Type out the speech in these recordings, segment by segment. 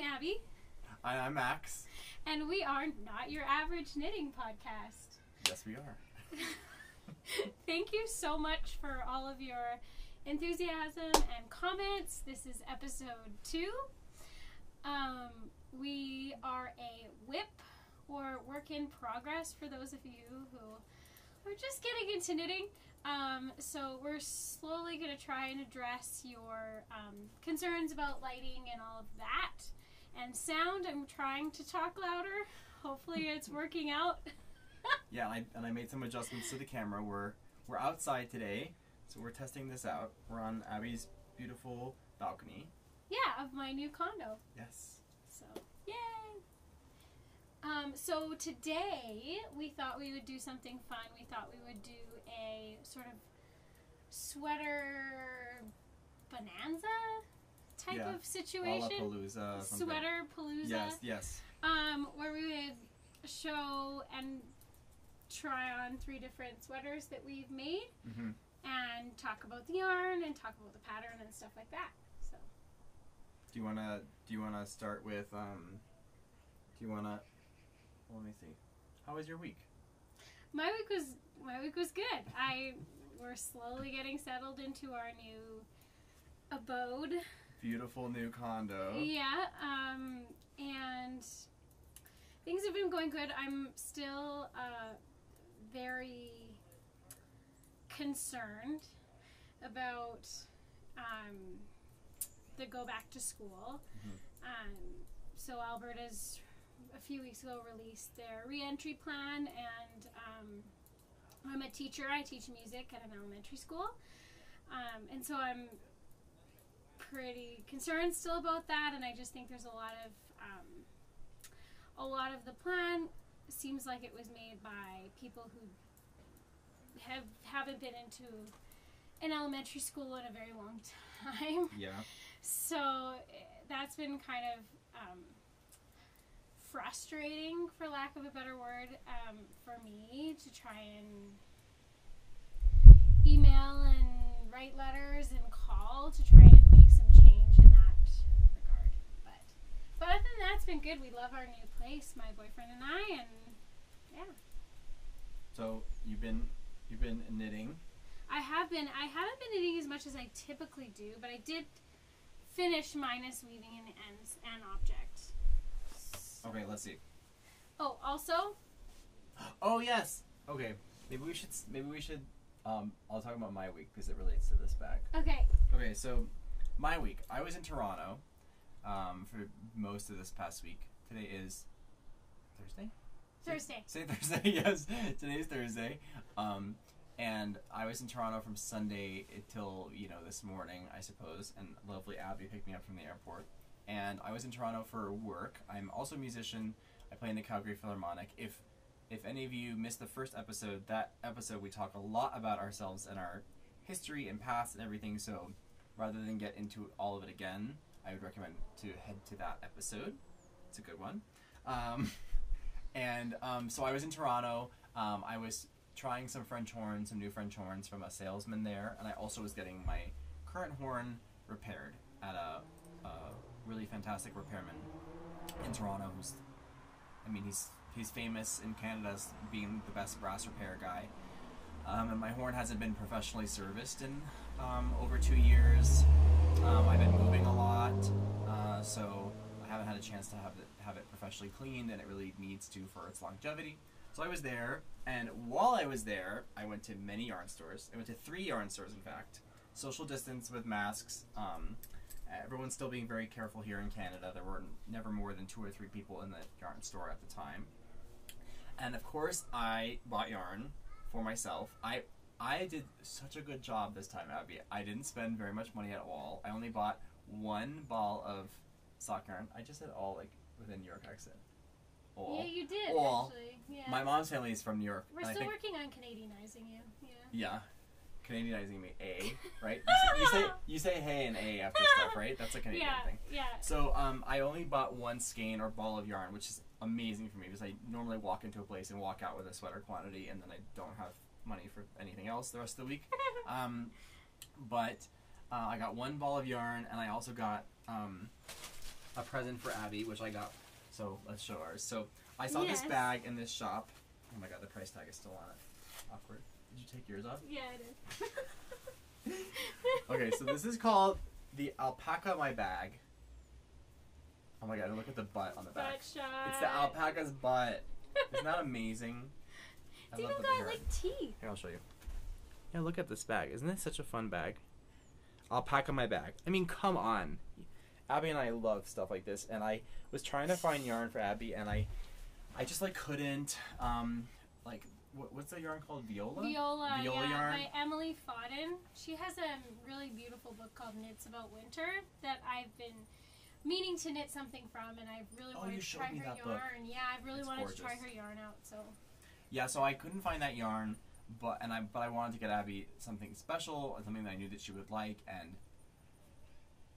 Abby. I'm Max. And we are Not Your Average Knitting Podcast. Yes, we are. Thank you so much for all of your enthusiasm and comments. This is episode 2. We are a WIP, or work in progress, for those of you who are just getting into knitting. So we're slowly going to try and address your concerns about lighting and all of that. And sound, I'm trying to talk louder. Hopefully it's working out. Yeah, and I made some adjustments to the camera. We're outside today, so we're testing this out. We're on Abby's beautiful balcony. Yeah, of my new condo. Yes. So, yay! So today, we thought we would do something fun. We thought we would do a sort of sweater bonanza type of situation. Lollapalooza. Sweater palooza. Yes. Where we would show and try on 3 different sweaters that we've made, and talk about the yarn and talk about the pattern and stuff like that. So, do you wanna start with let me see. How was your week? My week was good. We're slowly getting settled into our new abode. Beautiful new condo. Yeah, and things have been going good. I'm still very concerned about the go back to school. So Alberta's a few weeks ago released their re-entry plan, and I'm a teacher. I teach music at an elementary school, and so I'm pretty concerned still about that. And I just think there's a lot of the plan seems like it was made by people who haven't been into an elementary school in a very long time. Yeah. So that's been kind of frustrating, for lack of a better word, for me to try and email and write letters and call to try and make some change in that regard. But other than that, it's been good. We love our new place, my boyfriend and I, and yeah. So you've been knitting. I haven't been knitting as much as I typically do, but I did finish Minus weaving in the ends and object. Okay, let's see. Oh, also? Oh, yes. Okay, maybe we should I'll talk about my week because it relates to this bag. Okay. Okay, so my week. I was in Toronto for most of this past week. Today is Thursday? Thursday. Say Thursday, yes. Today's Thursday. And I was in Toronto from Sunday till, this morning, I suppose, and lovely Abby picked me up from the airport. And I was in Toronto for work. I'm also a musician. I play in the Calgary Philharmonic. If any of you missed the first episode, that episode we talk a lot about ourselves and our history and past and everything, so rather than get into all of it again, I would recommend to head to that episode. It's a good one. So I was in Toronto. I was trying some new French horns from a salesman there, and I also was getting my current horn repaired at a really fantastic repairman in Toronto. He's famous in Canada as being the best brass repair guy. And my horn hasn't been professionally serviced in over 2 years. I've been moving a lot, so I haven't had a chance to have it professionally cleaned, and it really needs to for its longevity. So I was there, and while I was there, I went to many yarn stores. I went to 3 yarn stores, in fact. Social distance with masks. Everyone's still being very careful here in Canada. There were never more than 2 or 3 people in the yarn store at the time. And of course, I bought yarn for myself. I did such a good job this time, Abby. I didn't spend very much money at all. I only bought 1 ball of sock yarn. I just said all, like, with a New York accent. All. Yeah, you did, all. Actually. Yeah. My mom's family is from New York. We're still working on Canadianizing you. Yeah. Canadianizing me, A, right? You say hey and A after stuff, right? That's a Canadian thing. Yeah. So I only bought 1 skein or ball of yarn, which is amazing for me because I normally walk into a place and walk out with a sweater quantity, and then I don't have money for anything else the rest of the week. But I got 1 ball of yarn, and I also got a present for Abby, which I got. So let's show ours. So I saw this Yes. bag in this shop. Oh my god, the price tag is still on it. Awkward. Did you take yours off? Yeah, I did. Okay, so this is called the Alpaca My Bag. Oh my god, and look at the butt on the back. Butt shot. It's the alpaca's butt. Isn't that amazing? It's even got like teeth. Here, I'll show you. Yeah, look at this bag. Isn't this such a fun bag? Alpaca My Bag. I mean, come on. Abby and I love stuff like this, and I was trying to find yarn for Abby, and I just like couldn't. Like, what's the yarn called? Viola Viola yarn. by Emily Fodden. She has a really beautiful book called Knits About Winter that I've been meaning to knit something from, and I really wanted to try her yarn. Book. Yeah, I really wanted gorgeous. to try her yarn out. So yeah, so I couldn't find that yarn, but I wanted to get Abby something special and something that I knew that she would like. And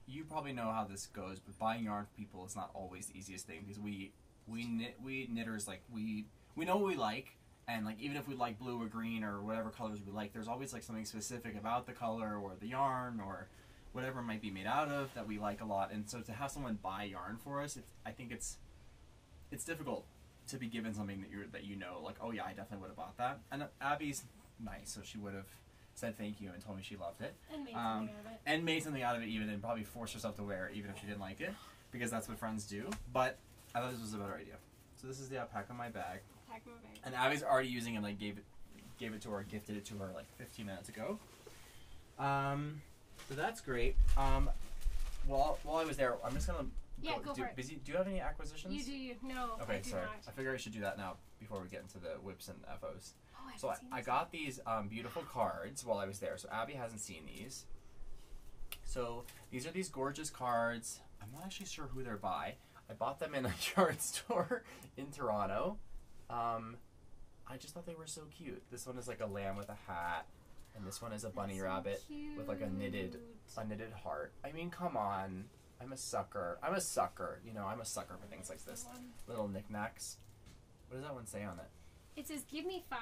you probably know how this goes, but buying yarn for people is not always the easiest thing, because we knitters, like we know what we like, and like even if we like blue or green or whatever colors we like, there's always like something specific about the color or the yarn or whatever it might be made out of that we like a lot. And so to have someone buy yarn for us, I think it's difficult to be given something that you know, like, oh yeah, I definitely would have bought that. And Abby's nice, so she would have said thank you and told me she loved it. and made something out of it. And made something out of it even, and probably forced herself to wear it even if she didn't like it, because that's what friends do. But I thought this was a better idea. So this is the Alpaca My Bag. Pack my bag. And Abby's already using it, like gave it to her, gifted it to her like 15 minutes ago. So that's great. While I was there, I'm just gonna Go for it. Do you have any acquisitions? You do. No, Okay, I do sorry. not. I figure I should do that now before we get into the whips and FOs. Oh, I So haven't seen I this got these beautiful cards while I was there. So Abby hasn't seen these. So these are these gorgeous cards. I'm not actually sure who they're by. I bought them in a yard store in Toronto. I just thought they were so cute. This one is like a lamb with a hat, and this one is a bunny so rabbit with like a knitted heart. I mean, come on. I'm a sucker. You know, I'm a sucker for things like this. Little knickknacks. What does that one say on it? It says, "Give me 5."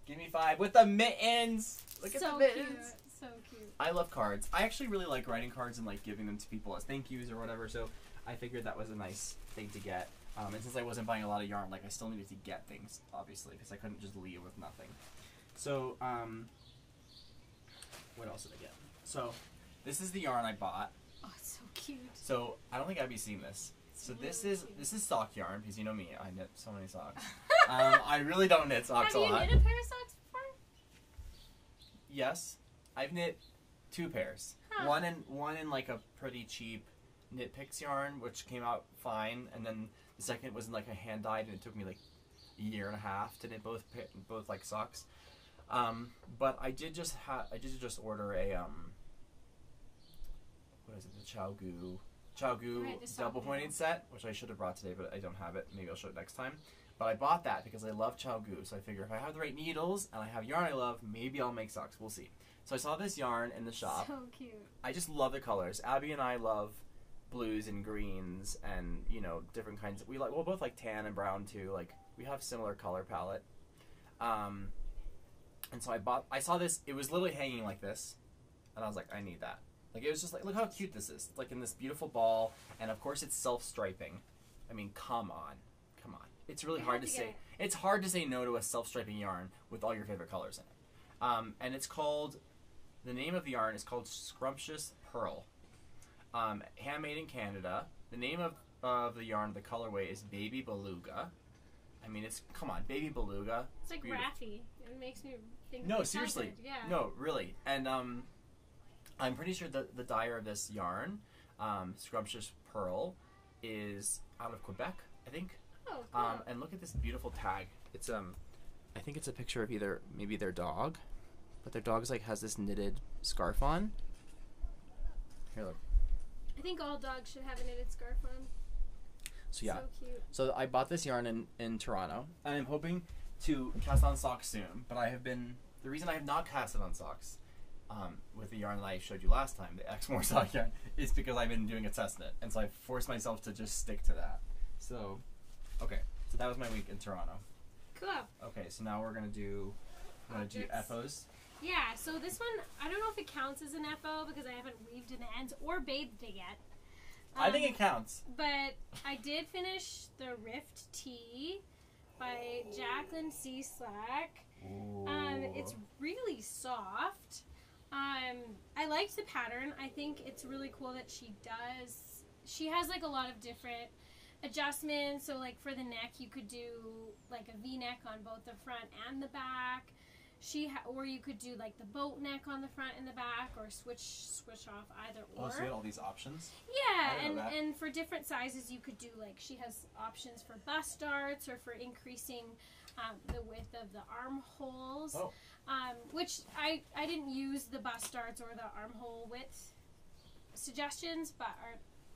Give me 5 with the mittens. Look at So the mittens. cute. So cute. I love cards. I actually really like writing cards and like giving them to people as thank yous or whatever. So I figured that was a nice thing to get. And since I wasn't buying a lot of yarn, like I still needed to get things, obviously, because I couldn't just leave with nothing. So what else did I get? So this is the yarn I bought. Oh, it's so cute. So I don't think Abby's seen this. So this is sock yarn, because you know me, I knit so many socks. I really don't knit socks a lot. Have you knit a pair of socks before? Yes, I've knit 2 pairs. Huh. One in like a pretty cheap Knitpicks yarn, which came out fine, and then the second was in like a hand dyed, and it took me like a year and a half to knit both like socks. But I did just order a what is it? The Chaogu double pointed set, which I should have brought today, but I don't have it. Maybe I'll show it next time. But I bought that because I love Chaogu, so I figure if I have the right needles and I have yarn I love, maybe I'll make socks. We'll see. So I saw this yarn in the shop. So cute. I just love the colors. Abby and I love blues and greens and, you know, different kinds. We'll both like tan and brown too. Like, we have similar color palette. And so I saw this. It was literally hanging like this, and I was like, I need that. Like, it was just like, look how cute this is. It's like in this beautiful ball, and of course it's self-striping. I mean, come on. It's really hard to say. It's hard to say no to a self-striping yarn with all your favorite colors in it. And it's called, the name of the yarn is called Scrumptious Pearl. Handmade in Canada. The name of the yarn, the colorway is Baby Beluga. I mean, come on, Baby Beluga. It's like beautiful. Raffy. It makes me think. No, of seriously. sausage. Yeah. No, really. And I'm pretty sure the dyer of this yarn, Scrumptious Pearl, is out of Quebec, I think. Oh, cool. And look at this beautiful tag. It's I think it's a picture of maybe their dog, but their dog's like has this knitted scarf on. Here, look. I think all dogs should have a knitted scarf on. So yeah. So cute. So I bought this yarn in Toronto, and I'm hoping to cast on socks soon. But the reason I have not casted on socks, with the yarn that I showed you last time, the Exmoor sock yarn, is because I've been doing a test knit, and so I forced myself to just stick to that. So, okay. So that was my week in Toronto. Cool. Okay, so now we're gonna do Objects. FOs. Yeah, so this one, I don't know if it counts as an FO because I haven't weaved in the ends or bathed it yet. I think it counts. But I did finish the Rift Tee by Jacqueline C. Slack. It's really soft. I liked the pattern. I think it's really cool that she has like a lot of different adjustments. So like for the neck, you could do like a V-neck on both the front and the back. Or you could do like the boat neck on the front and the back, or switch off either or. Oh, so you had all these options? Yeah, and for different sizes, you could do like, she has options for bust darts or for increasing the width of the armholes. Oh. Which I didn't use the bust darts or the armhole width suggestions,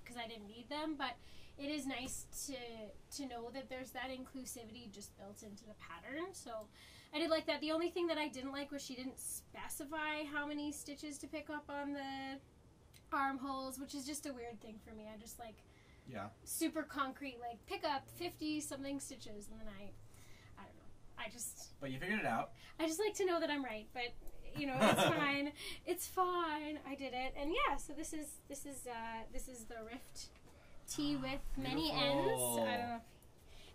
because I didn't need them, but it is nice to know that there's that inclusivity just built into the pattern. So I did like that. The only thing that I didn't like was she didn't specify how many stitches to pick up on the armholes, which is just a weird thing for me. I just like super concrete, like pick up 50 something stitches, and then I don't know. But you figured it out. I just like to know that I'm right, but you know, it's fine. It's fine. I did it, and yeah. So this is the Rift Tee with many ends. I don't know.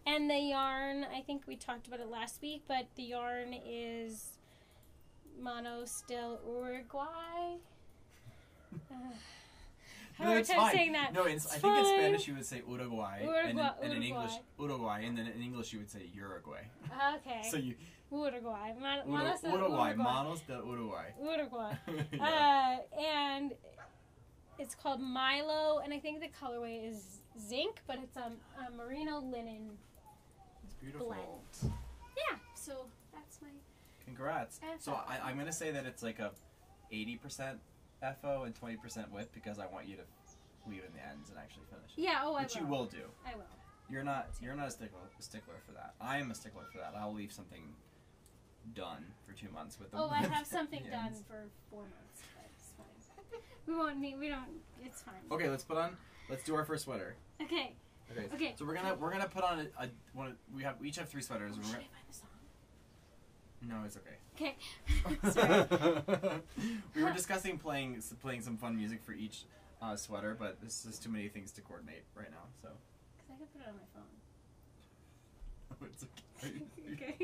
And the yarn, I think we talked about it last week, but the yarn is Manos del Uruguay. Hard time saying that. No, I think in Spanish you would say Uruguay, and in English Uruguay, and then in English you would say Uruguay. Okay. So you Uruguay. Uruguay. Manos del Uruguay. Uruguay. And it's called Milo, and I think the colorway is zinc, but it's a merino linen. It's beautiful. Blend. Yeah. So that's my. Congrats. FO. So I'm gonna say that it's like a 80% FO and 20% width, because I want you to leave in the ends and actually finish it. Yeah. Which you will do. I will. You're not a stickler for that. I am a stickler for that. I'll leave something done for 2 months with the. Oh, I have something done for 4 months, but it's fine. We don't. It's fine. Okay, let's do our first sweater. Okay. So we're gonna put on we each have 3 sweaters. Should I find the song? No, it's okay. Okay. Sorry. We were discussing playing some fun music for each sweater, but this is too many things to coordinate right now. So. Because I could put it on my phone. It's okay. Okay.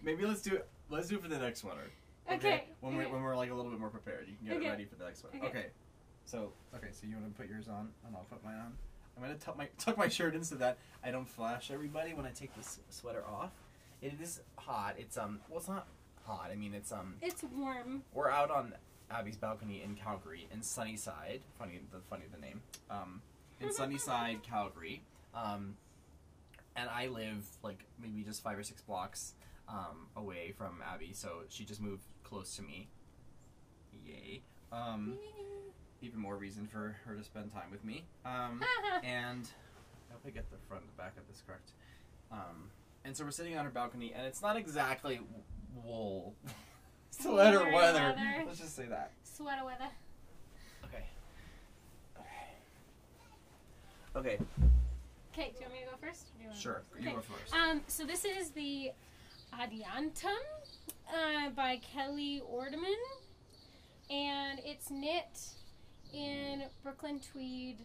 Maybe let's do it for the next sweater. Okay. When we're like a little bit more prepared, you can get it ready for the next sweater. Okay. So you want to put yours on, and I'll put mine on. I'm gonna tuck my shirt in so that I don't flash everybody when I take this sweater off. It is hot. It's well, it's not hot. I mean, it's warm. We're out on Abby's balcony in Calgary, in Sunnyside. Funny the name. In Sunnyside, Calgary. And I live like maybe just 5 or 6 blocks away from Abby, so she just moved close to me. Yay. Even more reason for her to spend time with me. And I hope I get the front and the back of this correct. And so we're sitting on her balcony, and it's not exactly wool sweater weather. Let's just say that. Sweater weather. Okay. Okay, do you want me to go first? Sure, you go first. So this is the Adiantum by Kelly Ordeman, and it's knit in Brooklyn Tweed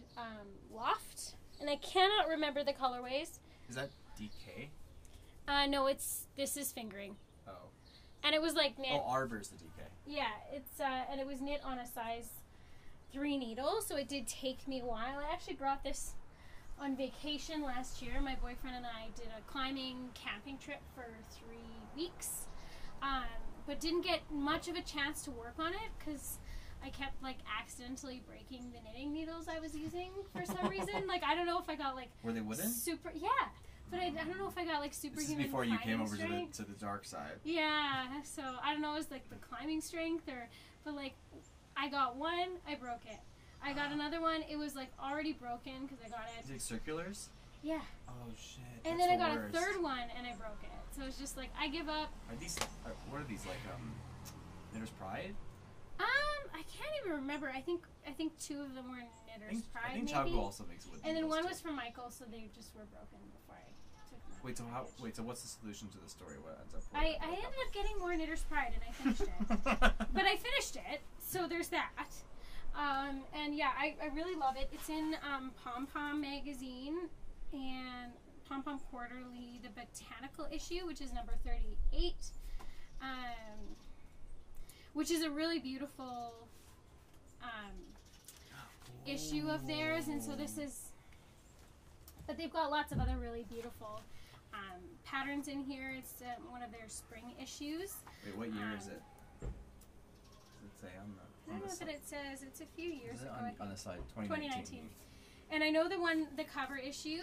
Loft, and I cannot remember the colorways. Is that DK? No, this is fingering. Oh. And it was like knit. Oh, Arbor's the DK. Yeah, it's and it was knit on a size 3 needle, so it did take me a while. I actually brought this on vacation last year. My boyfriend and I did a climbing camping trip for 3 weeks, but didn't get much of a chance to work on it because I kept like accidentally breaking the knitting needles I was using for some reason. Like I don't know if I got like were they wooden? Super, yeah. But I don't know if I got like superhuman. This is before you came over strength. to the dark side. Yeah, so I don't know, it was like the climbing strength but like I got one, I broke it. I got another one, it was like already broken because I got it. Is it circulars? Yeah. Oh shit. And then I got a third one and I broke it. So it's just like I give up. What are these like? Knitter's Pride? I can't even remember. I think 2 of them were Knitter's Pride. I think maybe. Chapel also makes wood. And then one was from Michael, so they just were broken before I took them. So what's the solution to the story? What ends up? I ended up getting more Knitter's Pride and I finished it. But I finished it, so there's that. And yeah, I really love it. It's in Pom Pom magazine and Pom Pom Quarterly, the botanical issue, which is number 38, which is a really beautiful issue of theirs. And so this is, but they've got lots of other really beautiful patterns in here. It's one of their spring issues. Wait, what year is it? Does it say on the? I don't know that it says. It's a few years ago. On the side, 2019. And I know the cover issue,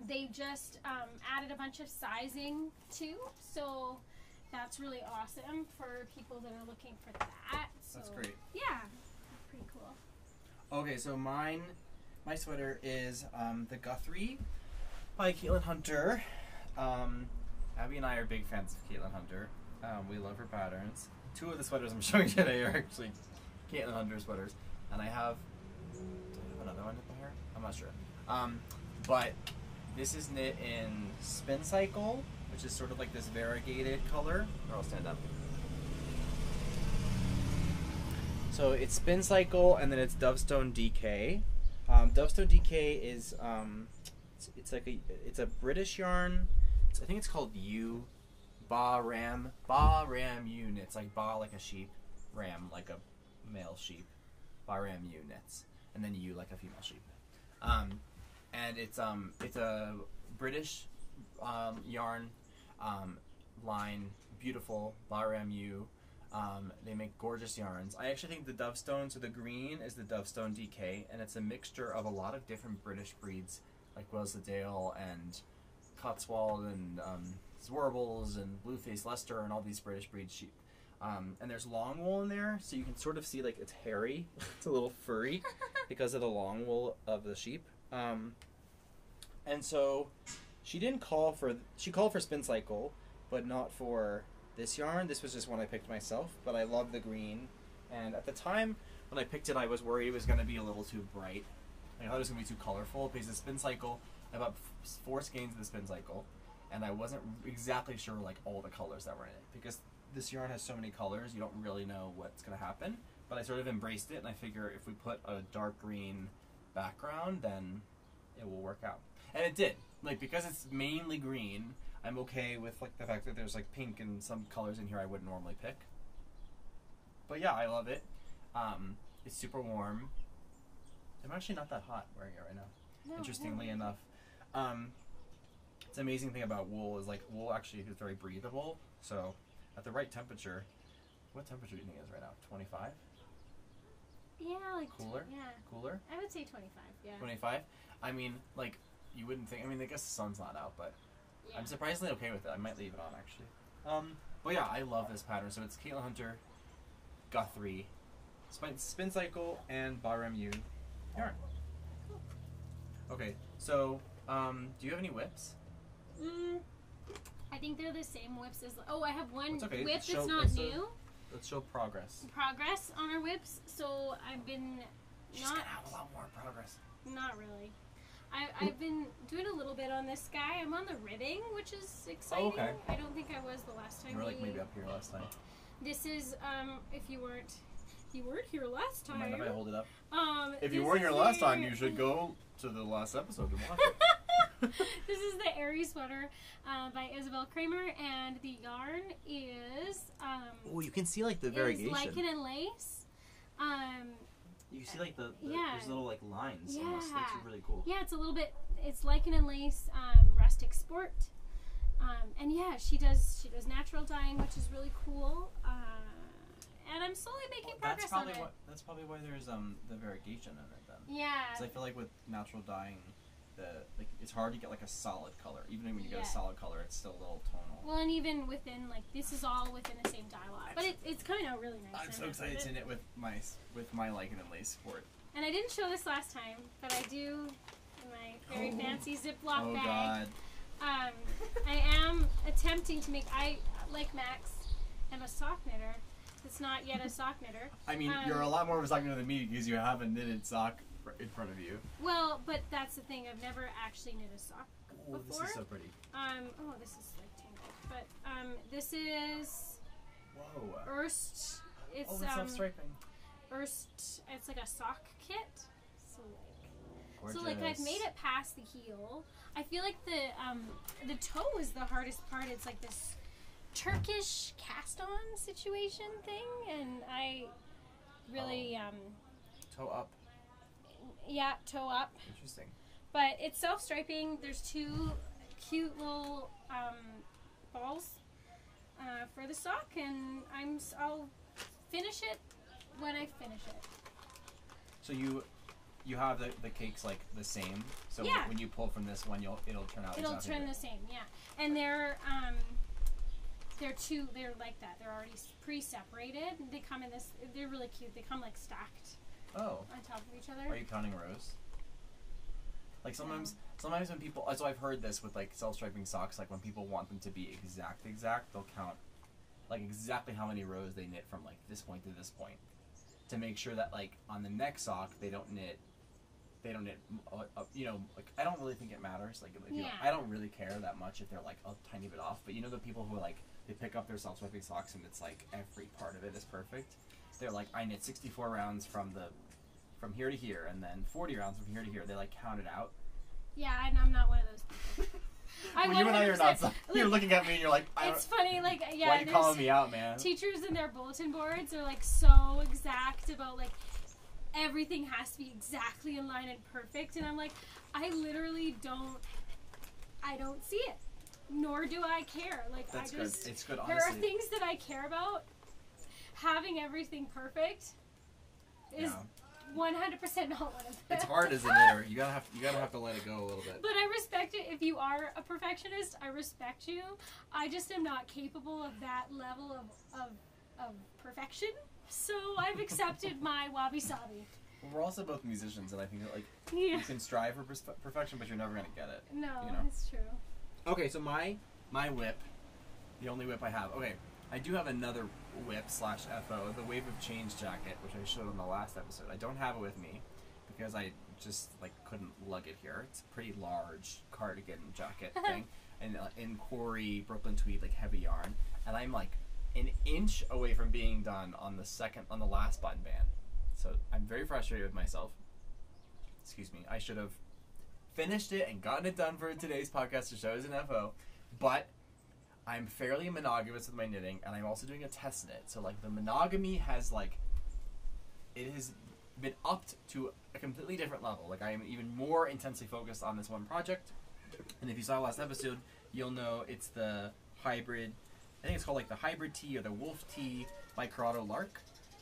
they just added a bunch of sizing too. So that's really awesome for people that are looking for that. So, that's great. Yeah, pretty cool. Okay, so my sweater is the Guthrie by Caitlyn Hunter. Abby and I are big fans of Caitlyn Hunter. We love her patterns. Two of the sweaters I'm showing today are actually Caitlyn Hunter sweaters, and I have another one in here. I'm not sure. But this is knit in Spin Cycle, which is sort of like this variegated color. Or I'll stand up. So it's Spin Cycle, and then it's Dovestone DK. Dovestone DK is it's a British yarn. I think it's called Ba Ram U knits, like ba like a sheep, ram like a male sheep, Ba Ram U knits, and then U like a female sheep. And it's a British yarn line, beautiful Ba Ram U. They make gorgeous yarns. I actually think the Dovestone, so the green is the Dovestone DK, and it's a mixture of a lot of different British breeds like Wensleydale and Cotswold and Swarbles and Blueface Leicester and all these British breed sheep. And there's long wool in there, so you can sort of see like it's hairy. It's a little furry because of the long wool of the sheep. And so she called for Spin Cycle, but not for this yarn. This was just one I picked myself, but I love the green. And at the time when I picked it, I was worried it was going to be a little too bright. I thought it was going to be too colorful because the Spin Cycle, I bought 4 skeins of the Spin Cycle, and I wasn't exactly sure like all the colors that were in it, because this yarn has so many colors you don't really know what's going to happen. But I sort of embraced it, and I figure if we put a dark green background, then it will work out. And it did. Like, because it's mainly green, I'm okay with like the fact that there's like pink and some colors in here I wouldn't normally pick. But yeah, I love it. It's super warm. I'm actually not that hot wearing it right now. No, interestingly enough. It's an amazing thing about wool is like wool actually is very breathable. So at the right temperature, what temperature do you think it is right now? 25? Yeah, like cooler. Yeah, cooler. I would say 25. Yeah. 25. I mean, like you wouldn't think. I mean, I guess the sun's not out, but yeah. I'm surprisingly okay with it. I might leave it on actually. But yeah, I love this pattern. So it's Caitlyn Hunter, Guthrie, Spin Cycle, and Ba Ram U yarn. Cool. Okay, so do you have any whips? I think they're the same whips as. Oh, I have one okay. whip that's not new. Let's show progress. Progress on our whips. So I've been. She's gonna have a lot more progress. Not really. I've been doing a little bit on this guy. I'm on the ribbing, which is exciting. Oh, okay. I don't think I was the last time. You were like maybe up here last time. This is if you weren't here last time. Mind if I hold it up? If you weren't here last time, you should go to the last episode and watch it. This is the Airy sweater by Isabel Kramer, and the yarn is oh, you can see like the variegation. Lichen and lace. You see like the yeah. there's little like lines. Yeah. Almost. It's really cool. Yeah, it's a little bit. It's lichen and lace, rustic sport, and yeah, she does natural dyeing, which is really cool. And I'm slowly making progress on it. That's probably why there's the variegation in it then. Yeah. Because I feel like with natural dyeing, it's hard to get like a solid color. Even when you get a solid color, it's still a little tonal. Well, and even within this is all within the same dye lot, but it's coming out really nice. I'm so excited to knit with my lichen and lace sport. And I didn't show this last time, but I do in my very fancy Ziploc bag. God. I am attempting to make. I, like Max, am a sock knitter. It's not yet a sock knitter. I mean, you're a lot more of a sock knitter than me because you have a knitted sock in front of you. Well, but that's the thing. I've never actually knit a sock before. This is so pretty. Oh, this is like tangled. But this is. Whoa. It's it's self-striping. it's like a sock kit. Gorgeous. So like I've made it past the heel. I feel like the toe is the hardest part. It's like this Turkish cast-on situation thing, and I really toe up. Yeah, toe up. Interesting. But it's self-striping. There's 2 cute little balls for the sock, and I'll finish it when I finish it. So you have the cakes like the same. So yeah. when you pull from this one, it'll turn out. It'll exactly turn the same, yeah. And they're like that. They're already pre-separated. They come in this. They're really cute. They come like stacked. Oh. On top of each other. Are you counting rows? Like sometimes when people, so I've heard this with like self-striping socks. Like when people want them to be exact, they'll count like exactly how many rows they knit from like this point to this point, to make sure that like on the next sock they don't knit, you know, like I don't really think it matters. Like you know, I don't really care that much if they're like a tiny bit off. But you know the people who like they pick up their self-striping socks and it's like every part of it is perfect. They're like, I knit 64 rounds from here to here, and then 40 rounds from here to here. They like count it out. Yeah, and I'm not one of those people. Well, you and I are not. You're looking at me and you're like, it's funny, like, yeah. Why are you calling me out, man? Teachers in their bulletin boards are like so exact about like everything has to be exactly in line and perfect, and I'm like, I literally don't see it, nor do I care. Like That's I just, good. It's good. Honestly, there are things that I care about. Having everything perfect is 100% not one of them. It's hard as a knitter. You gotta have to let it go a little bit. But I respect it. If you are a perfectionist, I respect you. I just am not capable of that level of perfection. So I've accepted my wabi-sabi. Well, we're also both musicians, and I think that like Yeah. you can strive for perfection, but you're never gonna get it. No, you know? it's true. Okay, so my whip, the only whip I have. Okay, I do have another whip / FO, the Wave of Change jacket, which I showed on the last episode. I don't have it with me because I just like couldn't lug it here. It's a pretty large cardigan jacket thing, and in quarry Brooklyn tweed, like heavy yarn, and I'm like an inch away from being done on the last button band. So I'm very frustrated with myself. Excuse me. I should have finished it and gotten it done for today's podcast to show as an FO, but I'm fairly monogamous with my knitting, and I'm also doing a test knit. So like the monogamy has like, it has been upped to a completely different level. Like I am even more intensely focused on this one project. And if you saw last episode, you'll know it's the hybrid, I think it's called like the hybrid tee or the wolf tee by Corrado Lark.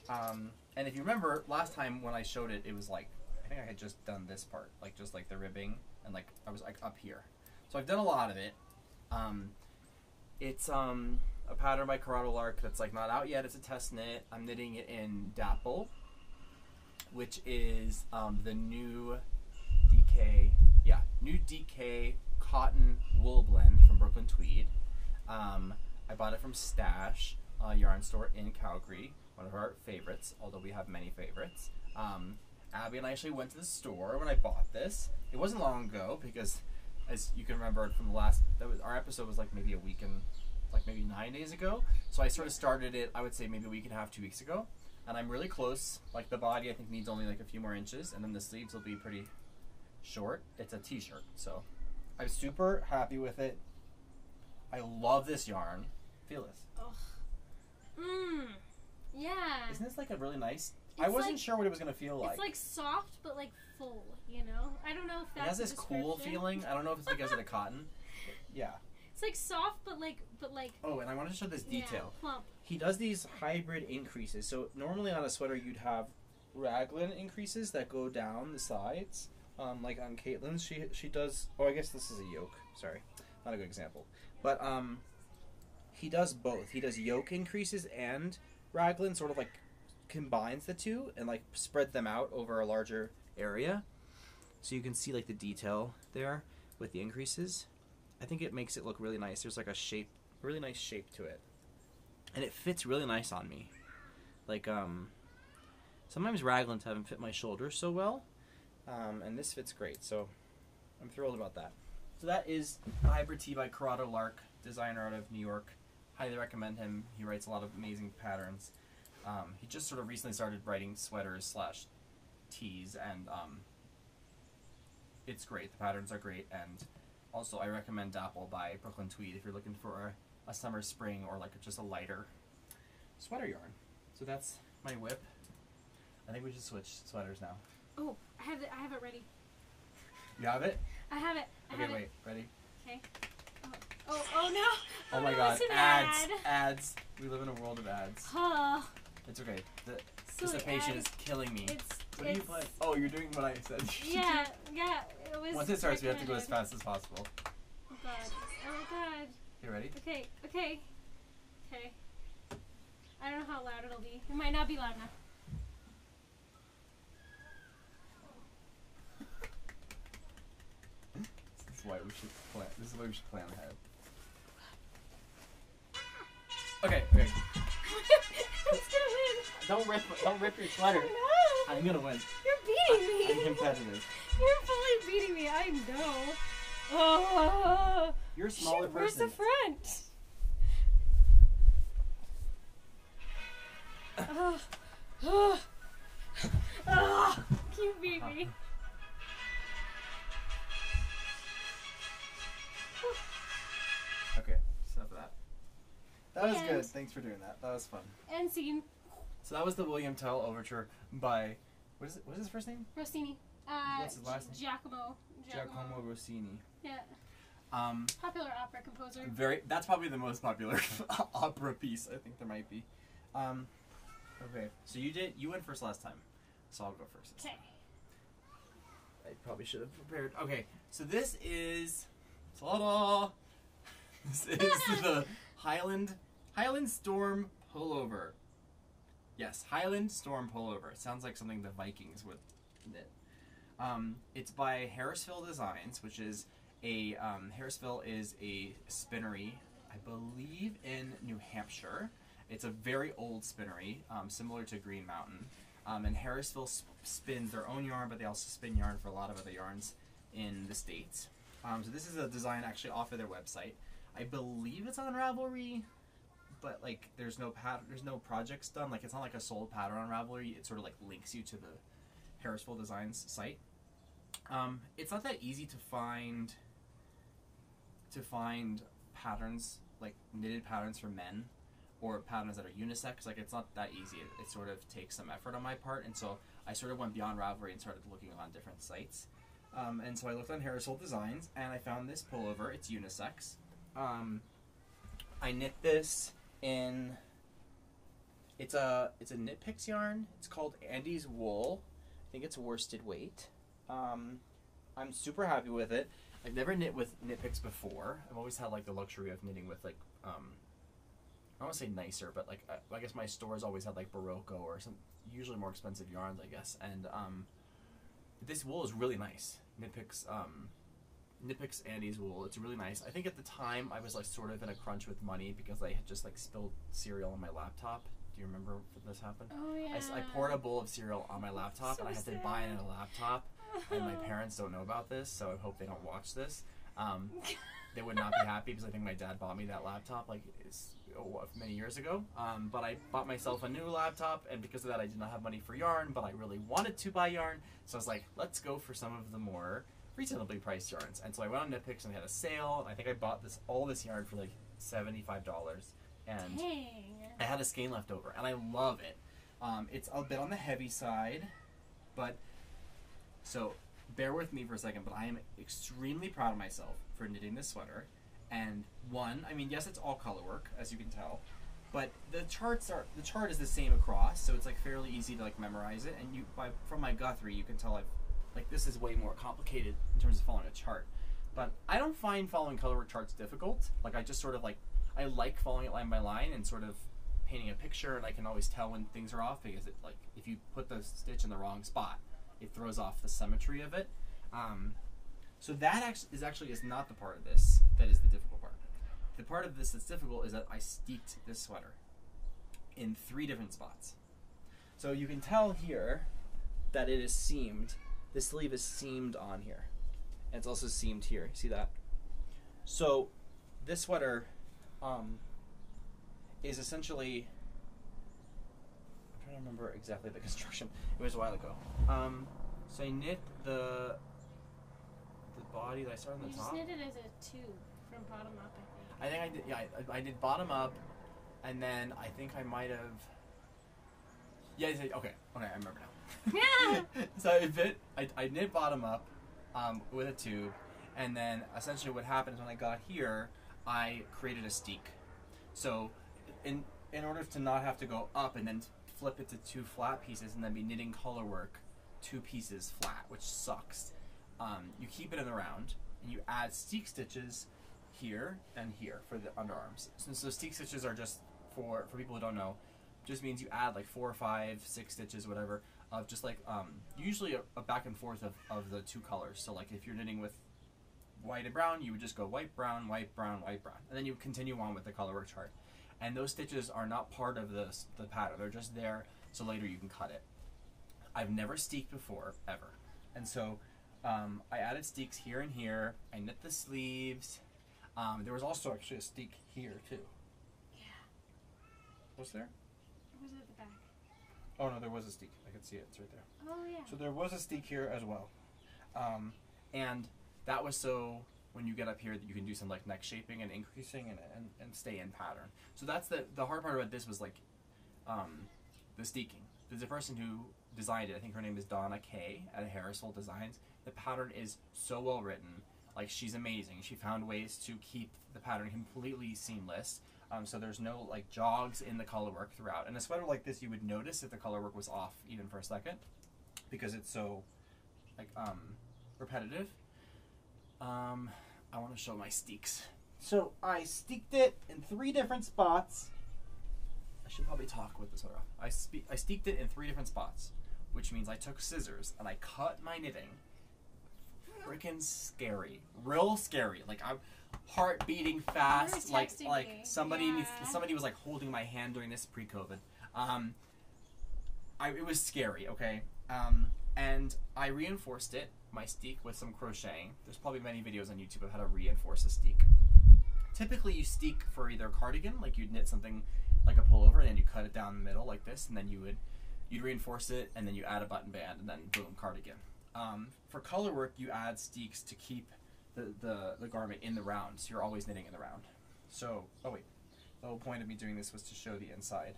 And if you remember last time when I showed it, it was like, I think I had just done this part, like just like the ribbing, and like I was like up here. So I've done a lot of it. It's a pattern by Corrado Lark that's like not out yet. It's a test knit. I'm knitting it in Dapple, which is the new DK cotton wool blend from Brooklyn Tweed. I bought it from Stash, a yarn store in Calgary, one of our favorites, although we have many favorites. Abby and I actually went to the store when I bought this. It wasn't long ago because, as you can remember from the last, our episode was like maybe a week and like maybe 9 days ago. So I sort of started it, I would say maybe a week and a half, 2 weeks ago. And I'm really close. Like the body I think needs only like a few more inches, and then the sleeves will be pretty short. It's a t-shirt, so I'm super happy with it. I love this yarn. Feel this. Oh. Yeah. Isn't this like a really nice... It's I wasn't like, sure what it was going to feel like. It's like soft, but like full, you know? I don't know if that's It has this cool feeling. I don't know if it's because of the cotton. Yeah. It's like soft, but like... Oh, and I wanted to show this detail. Yeah, plump. He does these hybrid increases. So normally on a sweater you'd have raglan increases that go down the sides. Like on Caitlyn's, she does... Oh, I guess this is a yoke. Sorry. Not a good example. But he does both. He does yoke increases and raglan, sort of like combines the two and like spread them out over a larger area. So you can see like the detail there with the increases. I think it makes it look really nice. There's like a shape, really nice shape to it. And it fits really nice on me. Like, sometimes raglans haven't fit my shoulders so well. And this fits great, so I'm thrilled about that. So that is the Hybrid Tee by Corrado Lark, designer out of New York. Highly recommend him. He writes a lot of amazing patterns. he just sort of recently started writing sweaters / tees, and it's great. The patterns are great, and also I recommend Dapple by Brooklyn Tweed if you're looking for a summer, spring, or like just a lighter sweater yarn. So that's my whip. I think we should switch sweaters now. Oh, I have it ready. You have it? I have it. Okay, wait. Ready? Okay. Oh no! Oh my no, god, it's an ads! ad. Ads! We live in a world of ads. It's okay. The anticipation is killing me. What are you playing? Oh, you're doing what I said. Yeah. It was. Once it starts, we have to go as fast as possible. Oh god. You ready? Okay. I don't know how loud it'll be. It might not be loud enough. This is why we should plan. This is why we should plan ahead. Okay. Who's gonna win? Don't rip your sweater. No. I'm gonna win. You're beating me. I'm competitive. You're fully beating me. I know. Oh. You're a smaller Where's person. the front? You beat me. Okay, enough of that. That was And- good. Thanks for doing that. That was fun. End scene. So that was the William Tell Overture by what is his first name? Rossini. What's his last name? Giacomo. Rossini. Yeah. Popular opera composer. That's probably the most popular opera piece I think there might be. Okay, so you went first last time, so I'll go first. Okay. I probably should have prepared. Okay, so this is ta-da! This is the Highland Storm Pullover. Yes, Highland Storm Pullover. It sounds like something the Vikings would knit. It's by Harrisville Designs, which is Harrisville is a spinnery, I believe, in New Hampshire. It's a very old spinnery, similar to Green Mountain. And Harrisville spins their own yarn, but they also spin yarn for a lot of other yarns in the States. So this is a design actually off of their website. I believe it's on Ravelry, but like there's no projects done. Like it's not like a sold pattern on Ravelry. It sort of like links you to the Harrisville Designs site. It's not that easy to find patterns, like knitted patterns for men or patterns that are unisex. Like it's not that easy. It sort of takes some effort on my part, and so I sort of went beyond Ravelry and started looking on different sites. And so I looked on Harrisville Designs and I found this pullover. It's unisex. I knit this in. It's a Knitpicks yarn. It's called Andy's Wool. I think it's worsted weight. I'm super happy with it. I've never knit with Knitpicks before. I've always had like the luxury of knitting with like I don't want to say nicer, but like I guess my stores always had like Barocco or some usually more expensive yarns, I guess. And this wool is really nice. Knitpicks Andy's Wool. It's really nice. I think at the time I was like sort of in a crunch with money because I had just like spilled cereal on my laptop. Do you remember when this happened? Oh yeah. I poured a bowl of cereal on my laptop, So and I had to sad. buy another laptop. And my parents don't know about this, so I hope they don't watch this. They would not be happy because I think my dad bought me that laptop like many years ago. But I bought myself a new laptop, and because of that I did not have money for yarn, but I really wanted to buy yarn. So I was like, let's go for some of the more reasonably priced yarns. And so I went on Knitpicks and they had a sale, and I think I bought all this yarn for like $75. And Dang. I had a skein left over, and I love it. It's a bit on the heavy side, but so bear with me for a second, but I am extremely proud of myself for knitting this sweater. And I mean, yes, it's all color work, as you can tell, but the chart is the same across, so it's like fairly easy to like memorize it. And from my Guthrie, you can tell this is way more complicated in terms of following a chart. But I don't find following color work charts difficult. Like I just sort of I like following it line by line and sort of painting a picture, and I can always tell when things are off because if you put the stitch in the wrong spot, it throws off the symmetry of it. So that is not the part of this that is the difficult part. The part of this that's difficult is that I steeked this sweater in 3 different spots. So you can tell here that it is seamed. The sleeve is seamed on here. And it's also seamed here. See that? So this sweater is essentially don't remember exactly the construction. It was a while ago. So I knit the body that I started on the top. You just knit it as a tube from bottom up, I think. I think I did. Yeah, I did bottom up, and then I think I might have. Yeah. Okay. I remember now. Yeah. So I knit bottom up, with a tube, and then essentially what happened is when I got here, I created a steek. So, in order to not have to go up and then flip it to 2 flat pieces and then be knitting color work 2 pieces flat, which sucks. You keep it in the round and you add steek stitches here and here for the underarms. So steek stitches are just for people who don't know, just means you add like 4 or 5, 6 stitches, whatever, of just like usually a back and forth of the 2 colors. So like if you're knitting with white and brown, you would just go white, brown, white, brown, white, brown, and then you continue on with the color work chart. And those stitches are not part of the pattern. They're just there so later you can cut it. I've never steeked before, ever. And so I added steeks here and here. I knit the sleeves. There was also actually a steek here too. Yeah. Was there? Or was it at the back? Oh no, there was a steek. I could see it. It's right there. Oh yeah. So there was a steek here as well. And that was so when you get up here that you can do some like neck shaping and increasing and stay in pattern. So that's the hard part about this was like the steeking. There's a person who designed it. I think her name is Donna Kay at Harrisville Designs. The pattern is so well written. Like, she's amazing. She found ways to keep the pattern completely seamless. So there's no like jogs in the color work throughout. And a sweater like this, you would notice if the color work was off even for a second, because it's so like repetitive. I want to show my steeks. So I steeked it in 3 different spots. I should probably talk with this sweater off. I steeked it in 3 different spots, which means I took scissors and I cut my knitting. Freaking scary, real scary. Like I'm heart beating fast. Like somebody was like holding my hand during this pre-COVID. It was scary. Okay. And I reinforced it, my steek, with some crocheting. There's probably many videos on YouTube of how to reinforce a steek. Typically you steek for either cardigan, like you'd knit something like a pullover and then you cut it down the middle like this, and then you'd reinforce it and then you add a button band and then boom, cardigan. For color work you add steeks to keep the garment in the round, so you're always knitting in the round. So, oh wait, the whole point of me doing this was to show the inside.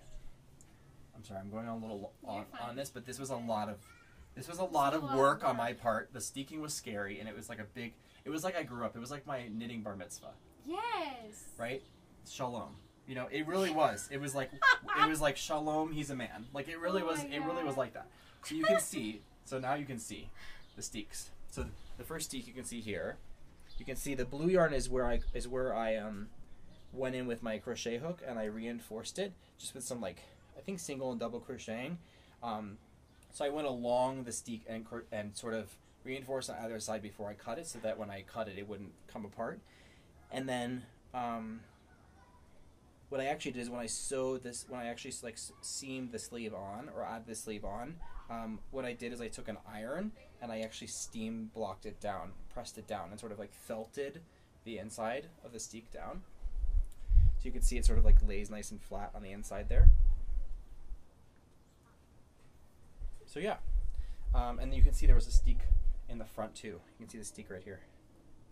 I'm sorry, I'm going on a little on this, but this was a lot of work on my part. The steeking was scary, and it was like it was like I grew up. It was like my knitting bar mitzvah. Yes. Right? Shalom. You know, it really was. It was like shalom, he's a man. Like it really was. It really was like that. So you can see. So now you can see the steeks. So the first steek you can see here. You can see the blue yarn is where I went in with my crochet hook and I reinforced it just with some like I think single and double crocheting. So I went along the steek and sort of reinforced on either side before I cut it, so that when I cut it, it wouldn't come apart. And then what I actually did is when I actually like seamed the sleeve on or add the sleeve on, what I did is I took an iron and I actually steam blocked it down, pressed it down, and sort of like felted the inside of the steek down. So you can see it sort of like lays nice and flat on the inside there. So yeah, and then you can see there was a steek in the front too. You can see the steek right here.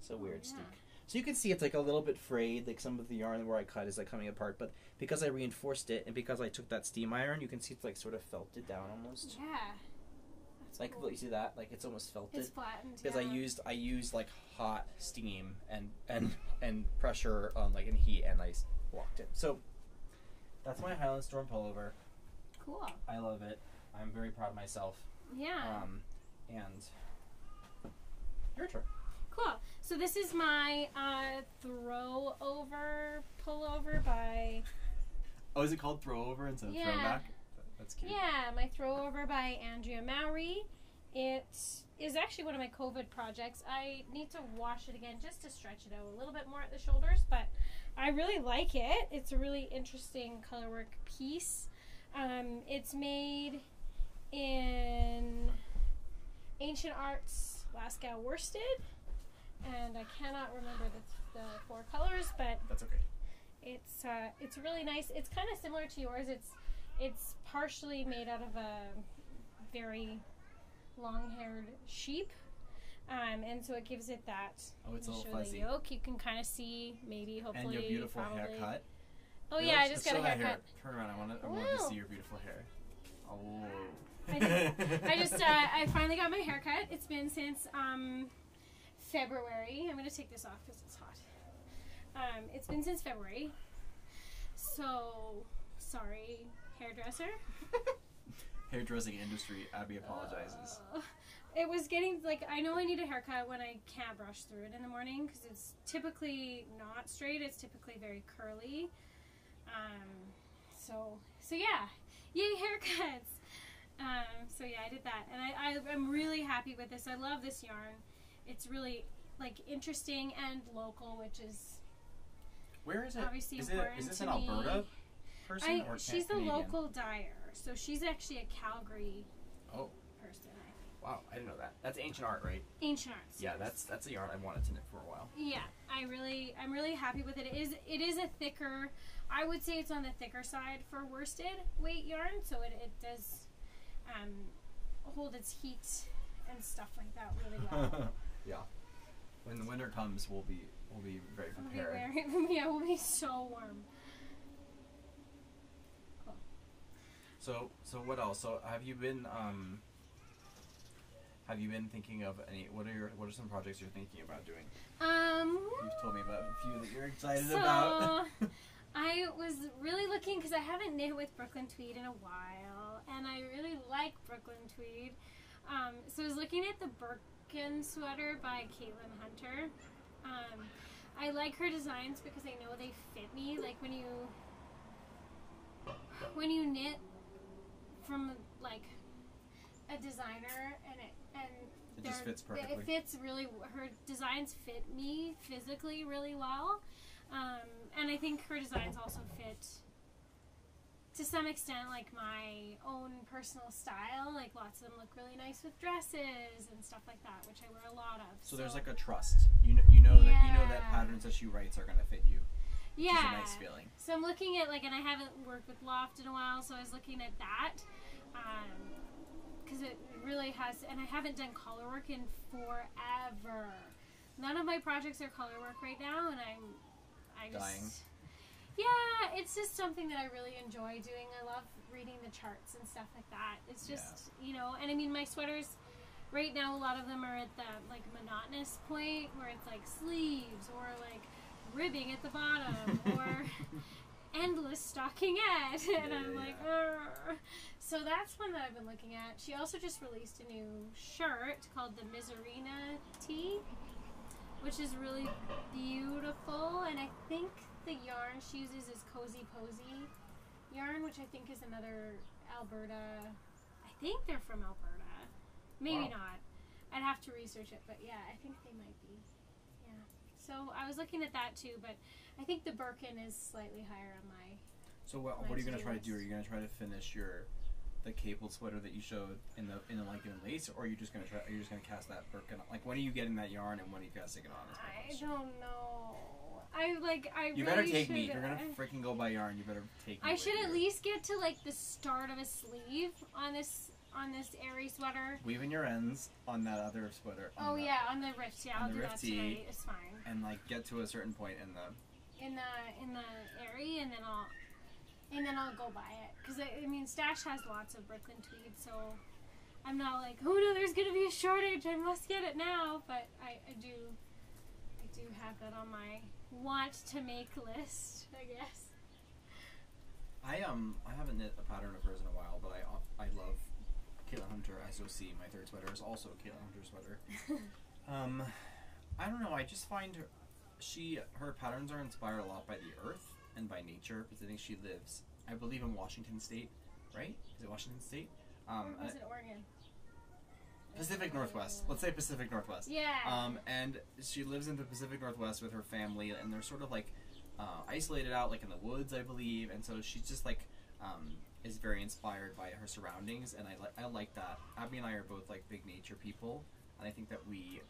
It's a weird steek. So you can see it's like a little bit frayed, like some of the yarn where I cut is like coming apart, but because I reinforced it and because I took that steam iron, you can see it's like sort of felted down almost. Yeah. That's like cool. You see that? Like it's almost felted. It's flattened. Because I used like hot steam and pressure on like in heat, and I blocked it. So that's my Highland Storm pullover. Cool. I love it. I'm very proud of myself. Yeah. And your turn. Cool. So this is my throw over pullover by... Oh, is it called throw over instead of throwback? That's cute. Yeah, my throw over by Andrea Mowry. It is actually one of my COVID projects. I need to wash it again just to stretch it out a little bit more at the shoulders, but I really like it. It's a really interesting colorwork piece. It's made in Ancient Arts Lascaux worsted, and I cannot remember the 4 colors, but that's okay. It's really nice. It's kind of similar to yours. It's partially made out of a very long-haired sheep. And so it gives it that. Oh, it's a little show fuzzy. The yolk. You can kind of see, maybe, hopefully, And your beautiful probably. haircut. Oh yeah, I just got a haircut. Hair. Turn around. I want to see your beautiful hair. Oh. I finally got my haircut. It's been since February. I'm gonna take this off because it's hot. It's been since February. So sorry, hairdresser. Hairdressing industry. Abby apologizes. It was getting, like, I know I need a haircut when I can't brush through it in the morning because it's typically not straight. It's typically very curly. So yeah, yay haircuts. So yeah, I did that, and I'm really happy with this. I love this yarn. It's really, like, interesting and local, which is where is it? Obviously Is important this to an me. Alberta person or she's the Canadian? local dyer, so she's actually a Calgary person. Wow, I didn't know that. That's ancient art, right? Ancient arts. Yeah, that's a yarn I wanted to knit for a while. Yeah, I'm really happy with it. It is a thicker, I would say it's on the thicker side for worsted weight yarn, so it does hold its heat and stuff like that really well. Yeah. When the winter comes, we'll be very prepared. We'll be so warm. Cool. So what else? So have you been thinking of any? What are some projects you're thinking about doing? You've told me about a few that you're excited about. I was really looking because I haven't knit with Brooklyn Tweed in a while, and I really like Brooklyn Tweed. So I was looking at the Burken sweater by Caitlyn Hunter. I like her designs because I know they fit me. Like when you knit from like a designer and it just fits perfectly. It fits really. Her designs fit me physically really well, and I think her designs also fit to some extent like my own personal style. Like lots of them look really nice with dresses and stuff like that, which I wear a lot of. So there's like a trust. You know that patterns that she writes are gonna fit you. Yeah. Which is a nice feeling. So I'm looking at, like, and I haven't worked with Loft in a while, so I was looking at that. Because it really has, and I haven't done color work in forever. None of my projects are color work right now, and I just... Dying. Yeah, it's just something that I really enjoy doing. I love reading the charts and stuff like that. It's just, and I mean, my sweaters, right now, a lot of them are at the, like, monotonous point, where it's, like, sleeves, or, like, ribbing at the bottom, or endless stockinette, and I'm like, Arr. So that's one that I've been looking at. She also just released a new shirt called the Miserina Tee, which is really beautiful, and I think the yarn she uses is Cozy Posy yarn, which I think is another Alberta. I think they're from Alberta. Maybe not. I'd have to research it, but yeah, I think they might be. Yeah. So I was looking at that too, but I think the Burken is slightly higher on my. So what are you gonna try to do? Are you gonna try to finish the cabled sweater that you showed in the lace, or are you just gonna cast that Burken? Like, when are you getting that yarn, and when are you casting it on? I don't know. You better take me. If you're gonna freaking go buy yarn, you better take me. I should at least get to like the start of a sleeve on this Airy sweater. Weaving your ends on that other sweater. On the rift. Yeah, I'll do that tonight. It's fine. And like get to a certain point in the Airy, and then I'll go buy it, because I mean Stash has lots of Brooklyn Tweed, so I'm not like, oh no, there's gonna be a shortage, I must get it now. But I do have that on my want to make list, I guess. I haven't knit a pattern of hers in a while, but I love Caitlyn Hunter SOC. My third sweater is also a Caitlyn Hunter sweater. I don't know. I just find her patterns are inspired a lot by the earth and by nature, because I think she lives, I believe, in Washington State, right? Is it Washington State? Or was it Oregon? Pacific Northwest. Let's say Pacific Northwest. Yeah. And she lives in the Pacific Northwest with her family, and they're sort of like isolated out, like in the woods, I believe. And so she's just like is very inspired by her surroundings, and I like that. Abby and I are both like big nature people, and I think that we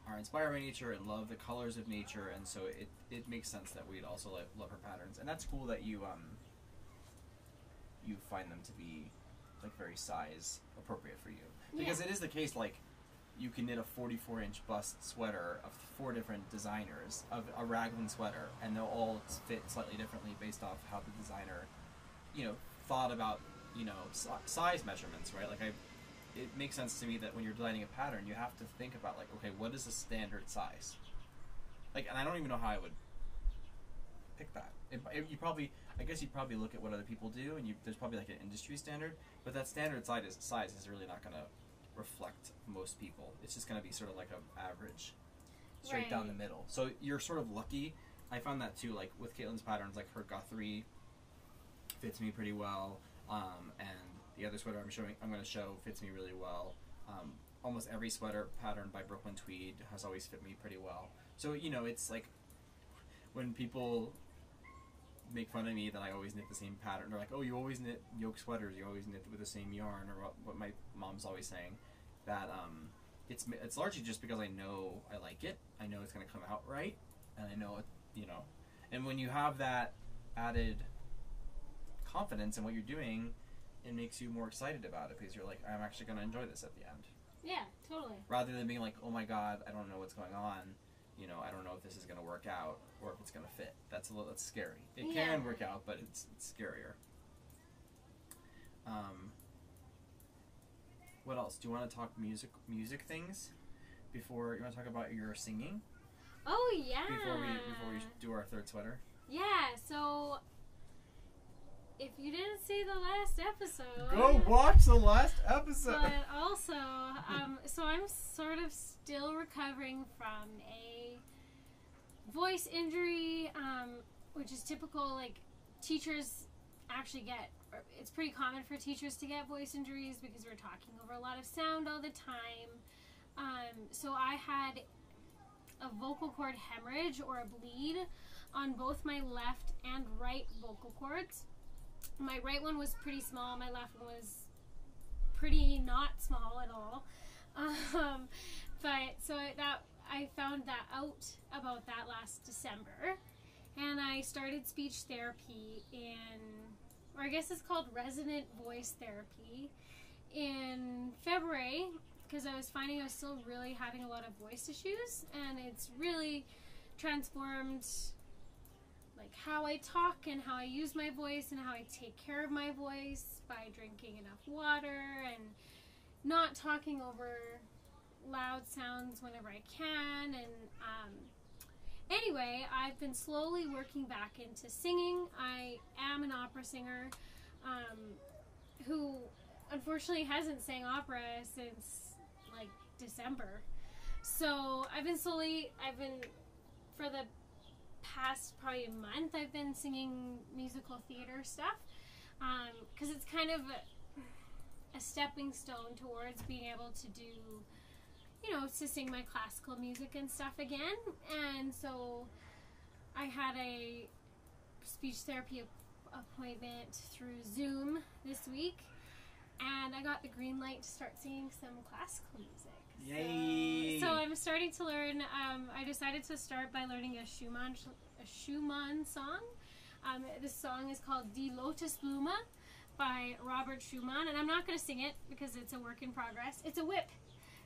are inspired by nature and love the colors of nature, and so it makes sense that we'd also love her patterns. And that's cool that you you find them to be like very size appropriate for you. Because it is the case, like, you can knit a 44-inch bust sweater of 4 different designers of a raglan sweater, and they'll all fit slightly differently based off how the designer, you know, thought about, you know, size measurements, right? Like, it makes sense to me that when you're designing a pattern, you have to think about, like, okay, what is a standard size? Like, and I don't even know how I would pick that. You probably, I guess you'd probably look at what other people do, and there's probably like an industry standard, but that standard size is really not going to reflect most people. It's just going to be sort of like an average, straight down the middle. So you're sort of lucky. I found that too, like with Caitlyn's patterns, like her Guthrie fits me pretty well, and the other sweater I'm going to show fits me really well. Almost every sweater pattern by Brooklyn Tweed has always fit me pretty well. So, you know, it's like when people make fun of me that I always knit the same pattern. They're like, oh, you always knit yoke sweaters, you always knit with the same yarn, or what my mom's always saying. That it's largely just because I know I like it, I know it's going to come out right, and I know it, you know. And when you have that added confidence in what you're doing, it makes you more excited about it, because you're like, I'm actually going to enjoy this at the end. Yeah, totally. Rather than being like, oh my god, I don't know what's going on. You know, I don't know if this is going to work out or if it's going to fit. That's scary. It can work out, but it's scarier. What else? Do you want to talk music things before you want to talk about your singing? Oh yeah. Before we do our third sweater. Yeah. So if you didn't see the last episode, go watch the last episode. But also, so I'm sort of still recovering from a voice injury, which is typical. Like, teachers actually get, it's pretty common for teachers to get voice injuries because we're talking over a lot of sound all the time. So I had a vocal cord hemorrhage or a bleed on both my left and right vocal cords. My right one was pretty small, my left one was pretty not small at all. But so I found that out about that last December, and I started speech therapy or I guess it's called resonant voice therapy, in February, because I was finding I was still really having a lot of voice issues, and it's really transformed like how I talk and how I use my voice and how I take care of my voice by drinking enough water and not talking over loud sounds whenever I can. And anyway, I've been slowly working back into singing. I am an opera singer who unfortunately hasn't sang opera since like December. So for the past probably a month, I've been singing musical theater stuff, because it's kind of a stepping stone towards being able to do, you know, to sing my classical music and stuff again. And so I had a speech therapy appointment through Zoom this week, and I got the green light to start singing some classical music. Yay! So I'm starting to learn. I decided to start by learning a Schumann song. This song is called Die Lotus Bluma by Robert Schumann, and I'm not going to sing it because it's a work in progress. It's a whip.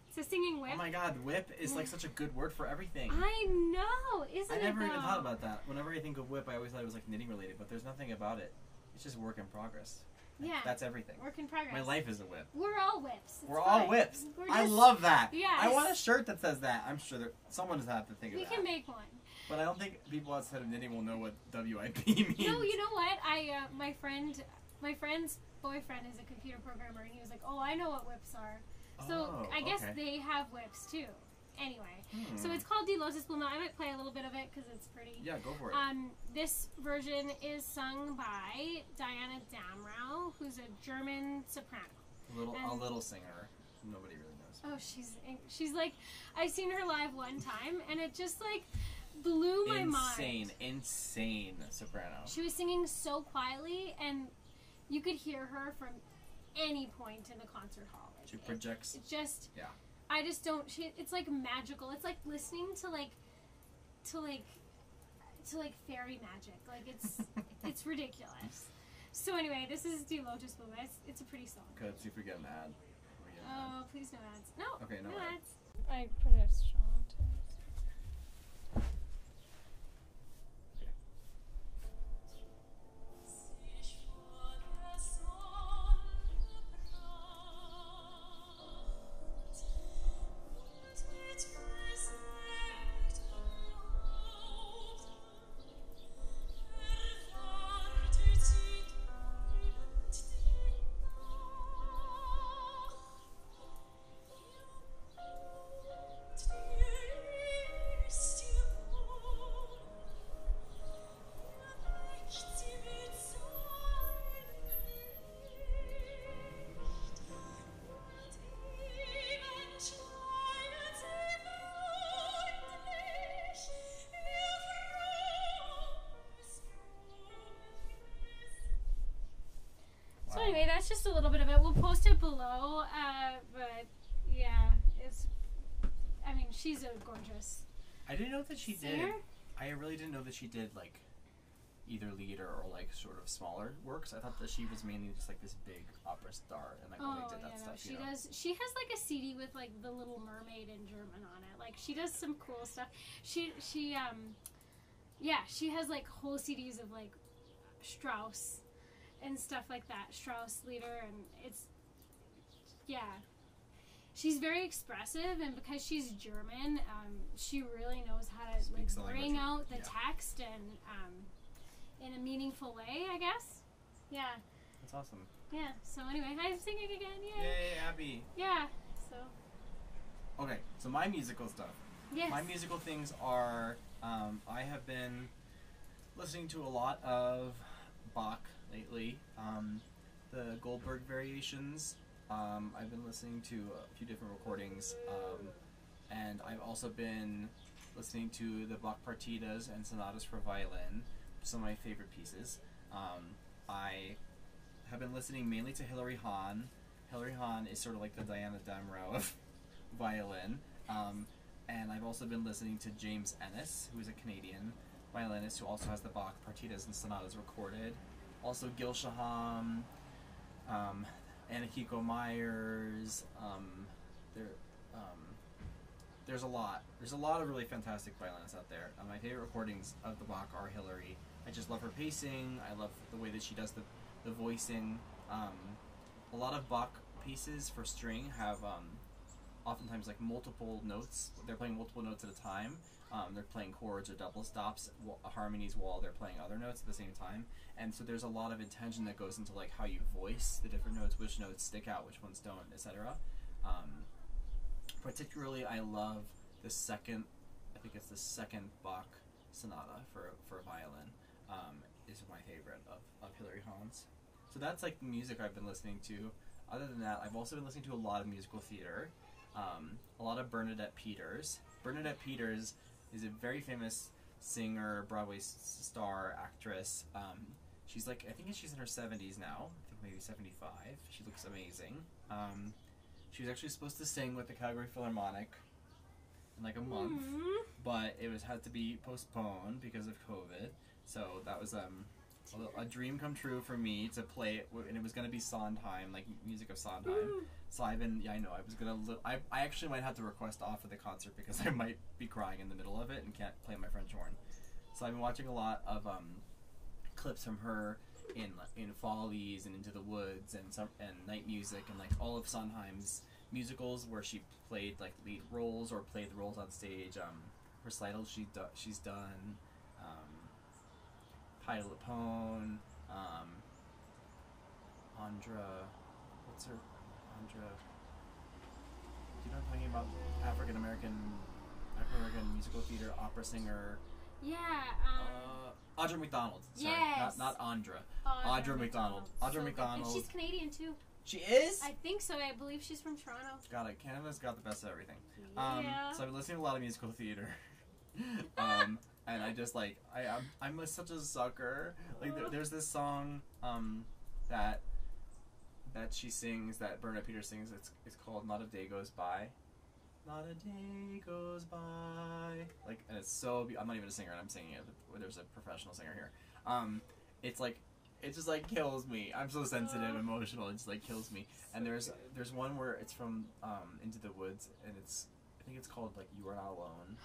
It's a singing whip. Oh my god, whip is like such a good word for everything. I know, isn't it? I never even thought about that. Whenever I think of whip, I always thought it was like knitting related, but there's nothing about it. It's just work in progress. Yeah. That's everything. Work in progress. My life is a whip. We're all whips. We're all whips. I love that. Yes. I want a shirt that says that. I'm sure someone does have to think of that. We can make one. But I don't think people outside of knitting will know what WIP means. No, you know what? My friend's boyfriend is a computer programmer, and he was like, "Oh, I know what whips are." So I guess they have whips too. Anyway, so it's called Die Lotus Bluma. I might play a little bit of it because it's pretty. Yeah, go for it. This version is sung by Diana Damrau, who's a German soprano. A little singer. Nobody really knows. Oh, she's like, I've seen her live one time, and it just like blew my mind. Insane soprano. She was singing so quietly, and you could hear her from any point in the concert hall. She projects. It's just. Yeah. I just don't. It's like magical. It's like listening to fairy magic. Like it's ridiculous. So anyway, this is the Lotus Bluma. It's a pretty song. Okay, let's see if we get an ad. Oh, please no ads. No. Okay, no ads. I put it strong too. So anyway, that's just a little bit of it. We'll post it below, but yeah, I mean, she's a gorgeous I didn't know that she singer. did. I really didn't know that she did like either lead or like sort of smaller works. I thought that she was mainly just like this big opera star and like only did that stuff. She does. She has like a CD with like The Little Mermaid in German on it. Like she does some cool stuff. She has like whole CDs of like Strauss and stuff like that. Strauss leader, and she's very expressive, and because she's German, she really knows how to like bring out the text and in a meaningful way, I guess. Yeah. That's awesome. Yeah. So anyway, I'm singing again. Yay. Yay, Abby. Yeah. So. Okay, so my musical stuff. Yes. My musical things are, I have been listening to a lot of Bach lately. The Goldberg variations. I've been listening to a few different recordings, and I've also been listening to the Bach partitas and sonatas for violin, some of my favorite pieces. I have been listening mainly to Hilary Hahn. Hilary Hahn is sort of like the Diana Damrau of violin. And I've also been listening to James Ennis, who is a Canadian violinist who also has the Bach partitas and sonatas recorded. Also Gil Shaham, Anahiko Myers. There's a lot. There's a lot of really fantastic violinists out there. My favorite recordings of the Bach are Hilary. I just love her pacing. I love the way that she does the voicing. A lot of Bach pieces for string have oftentimes like multiple notes. They're playing multiple notes at a time. They're playing chords or double stops, harmonies while they're playing other notes at the same time. And so there's a lot of intention that goes into like how you voice the different notes, which notes stick out, which ones don't, etc. Particularly, I love the second, I think it's the second Bach sonata for violin, is my favorite of Hilary Hahn's. So that's like the music I've been listening to. Other than that, I've also been listening to a lot of musical theater, a lot of Bernadette Peters. Bernadette Peters is a very famous singer, Broadway star, actress. She's like, I think she's in her 70s now. I think maybe 75. She looks amazing. She was actually supposed to sing with the Calgary Philharmonic in like a month, but it had to be postponed because of COVID. So that was a dream come true for me to play it, and it was going to be Sondheim, like music of Sondheim. So I've been, I was going to, I actually might have to request off for the concert because I might be crying in the middle of it and can't play my French horn. So I've been watching a lot of clips from her in Follies and Into the Woods and Night Music and like all of Sondheim's musicals where she played like lead roles or played the roles on stage. Recitals she's done. Patti LuPone, Audra, what's her, Audra, do you know what I'm talking about? African American musical theater opera singer. Yeah. Audra Mcdonald. Sorry, yes. not Andra. Audra Mcdonald. Audra Mcdonald. And she's Canadian too. She is? I think so. I believe she's from Toronto. Got it. Canada's got the best of everything. Yeah. So I've been listening to a lot of musical theater. And I just like I'm such a sucker. Like there's this song that she sings, that Bernadette Peters sings. It's called "Not a Day Goes By." Not a day goes by. Like, and it's so. I'm not even a singer, and I'm singing it. There's a professional singer here. It's like It just like kills me. I'm so sensitive, emotional. It just like kills me. And there's one where it's from Into the Woods, and I think it's called like You Are Not Alone.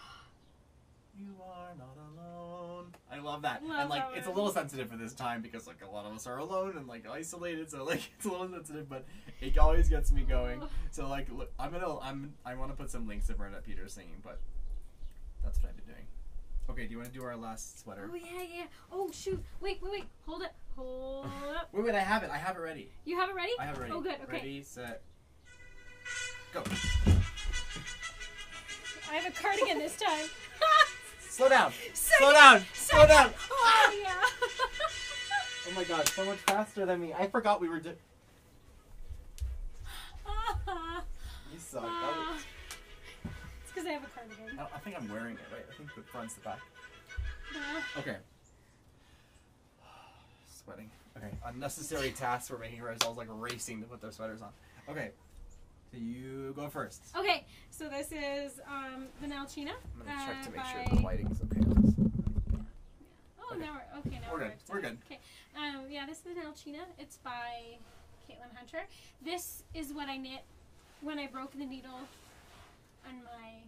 You are not alone. I love that. And like it's a little sensitive for this time because like a lot of us are alone and like isolated, so like it's a little sensitive, but it always gets me going. So like look, I want to put some links to Bernadette Peters singing, but that's what I've been doing. Okay, do you want to do our last sweater? Oh yeah. Oh shoot. Wait. Hold it. Hold up. Wait, I have it ready. You have it ready? I have it ready. Oh good, okay. Ready, set, go. I have a cardigan this time. Slow down. Slow down. Oh yeah. Oh my god, so much faster than me. I forgot we were You suck. It's because I have a cardigan. I think I'm wearing it, right? I think the front's the back. Okay. Sweating. Okay. Unnecessary tasks we're making for ourselves, like racing to put their sweaters on. Okay. So you go first. Okay. So this is the Nalchina. I'm gonna check to make sure the lighting's okay on this. Oh, Okay. now we're good. We're good. Okay. Yeah, this is the Nalchina. It's by Caitlyn Hunter. This is what I knit when I broke the needle on my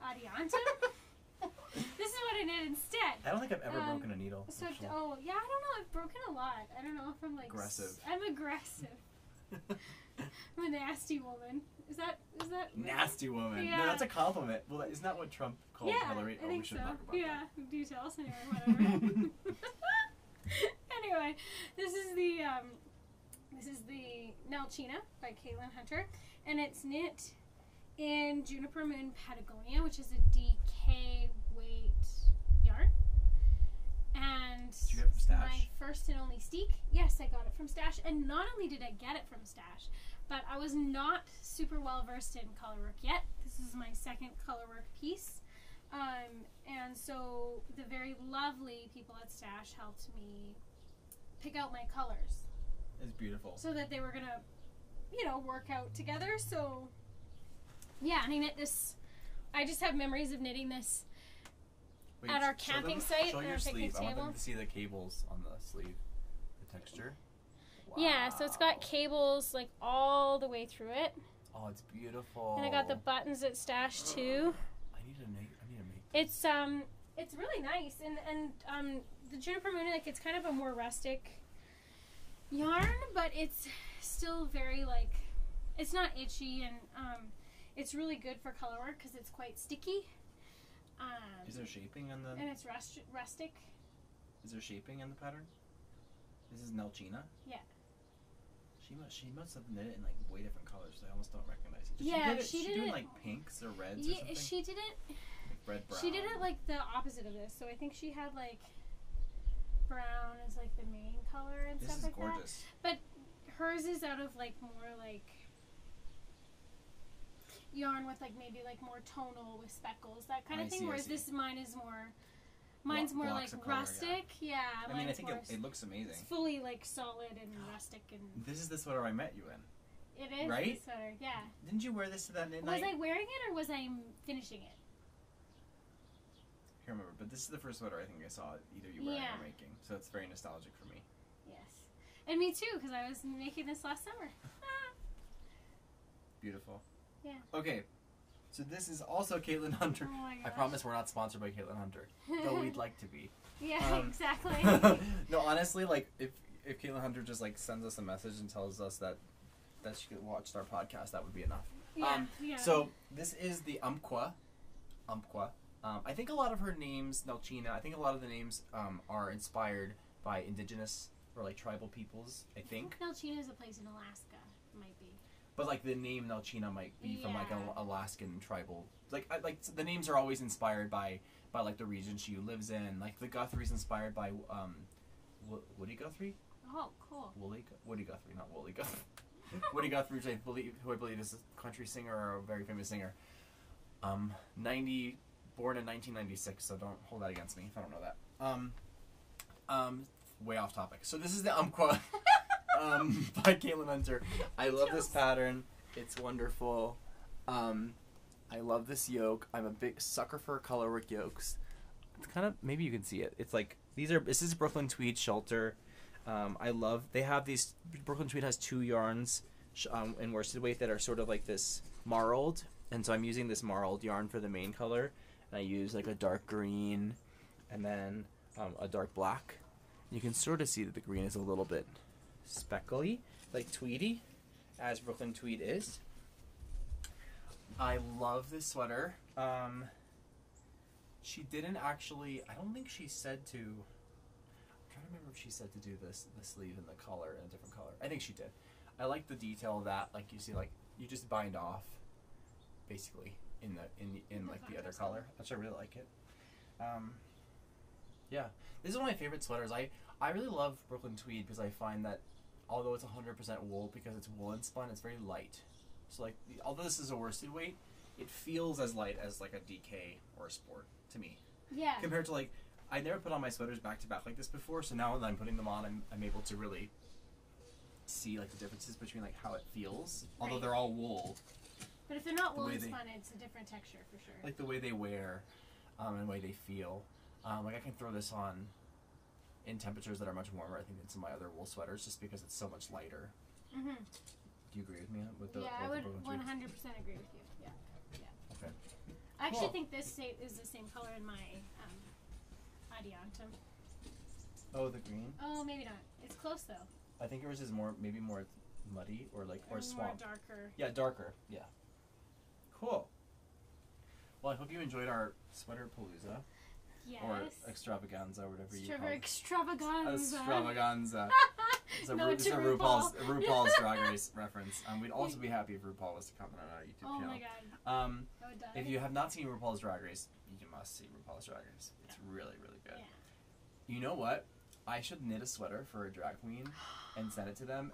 Adiantum. This is what I knit instead. I don't think I've ever broken a needle. So, actually. yeah, I don't know. I've broken a lot. I don't know if I'm like Aggressive. I'm aggressive. I'm a nasty woman. Is that Nasty woman. Yeah. No, that's a compliment. Well, isn't that what Trump called Hillary? I think we should so. talk about Yeah, details anyway, whatever. Anyway, this is the Nalchina by Caitlyn Hunter, and it's knit in Juniper Moon Patagonia, which is a DK weight yarn. And Did you get it from Stash? my first and only steek. Yes, I got it from Stash, and not only did I get it from Stash, but I was not super well versed in colorwork yet. This is my second colorwork piece. And so the very lovely people at Stash helped me pick out my colors. It's beautiful. So that they were gonna, work out together. So, yeah, and I knit this. I just have memories of knitting this Wait, at our camping site. Show at your our picnic sleeve. I want table. them to see the cables on the sleeve. The texture. Wow. Yeah, so it's got cables like all the way through it. Oh, it's beautiful. And I got the buttons at Stash too. I need to make It's really nice, and the Juniper Moon, like, it's kind of a more rustic yarn, but it's still very like, it's not itchy, and it's really good for color work because it's quite sticky. Is there shaping on the? And it's rustic. Is there shaping in the pattern? This is Nalchina. Yeah. She must have knit it in like way different colors. So I almost don't recognize it. She did it in like pinks or reds. Yeah, or something? she did it. Like red brown. She did it like the opposite of this. So I think she had like brown as like the main color and stuff like that. This is gorgeous. But hers is out of like more like yarn with like maybe like more tonal with speckles, that kind of thing. Whereas mine's more like rustic. Yeah. I mean, I think it looks amazing. It's fully like solid and rustic and. This is the sweater I met you in. It is right? the sweater, yeah. Didn't you wear this to that knit night? Was I wearing it or was I finishing it? I can't remember, but this is the first sweater I think I saw either you wearing or making, so it's very nostalgic for me. Yes, and me too, because I was making this last summer. Beautiful. Yeah. Okay, so this is also Caitlyn Hunter. Oh my gosh. I promise we're not sponsored by Caitlyn Hunter, though we'd like to be. Yeah, exactly. No, honestly, like if Caitlyn Hunter just like sends us a message and tells us that she could watch our podcast, that would be enough. Yeah. So this is the Umpqua. I think a lot of her names, Nalchina, I think a lot of the names are inspired by indigenous or like tribal peoples, I think. Nalchina is a place in Alaska, might be. But like the name Nalchina might be from like an Alaskan tribal. Like the names are always inspired by like the region she lives in. Like the Guthrie's inspired by Woody Guthrie. Oh, cool. Woody Guthrie, not Wooly Guthrie. Woody Guthrie, who I believe is a country singer or a very famous singer. Born in 1996, so don't hold that against me if I don't know that. Way off topic. So this is the Umpqua by Caitlyn Hunter. I love this pattern. It's wonderful. I love this yoke. I'm a big sucker for colorwork yokes. It's kind of, maybe you can see it. It's like this is Brooklyn Tweed Shelter. I love, they have these, Brooklyn Tweed has 2 yarns in worsted weight that are sort of like this marled, and so I'm using this marled yarn for the main color, and I use like a dark green and then a dark black. You can sort of see that the green is a little bit speckly, like tweedy, as Brooklyn Tweed is. I love this sweater. She didn't actually, I don't think she said to, I'm trying to remember if she said to do the sleeve in the color, in a different color. I think she did. I like the detail of that, like you see, like you just bind off, basically, in like the other color. Which I really like it. Yeah, this is one of my favorite sweaters. I really love Brooklyn Tweed because I find that although it's 100% wool, because it's woolen spun, it's very light. So like, although this is a worsted weight, it feels as light as like a DK or a Sport to me. Yeah. Compared to like, I never put on my sweaters back to back like this before, so now that I'm putting them on, I'm able to really see like the differences between like how it feels. Although Right. they're all wool. But if they're not woolen spun, it's a different texture for sure. Like the way they wear, and the way they feel. Like I can throw this on in temperatures that are much warmer, I think, than some of my other wool sweaters, just because it's so much lighter. Mm-hmm. Do you agree with me with the? Yeah, I would 100% agree with you. Yeah. Yeah. Okay. I actually Cool. think this is the same color in my Adiantum. Oh, the green. Oh, maybe not. It's close though. I think yours is maybe more muddy or like or swamp. More darker. Yeah, darker. Yeah. Cool. Well, I hope you enjoyed our sweater palooza. Yes. Or extravaganza, or whatever you call it. Extravaganza. Extravaganza. It's a, No, it's a to RuPaul's Drag Race reference. We'd also be happy if RuPaul was to comment on our YouTube Oh channel. my god. I would die. If you have not seen RuPaul's Drag Race, you must see RuPaul's Drag Race. It's really, really good. Yeah. You know what? I should knit a sweater for a drag queen and send it to them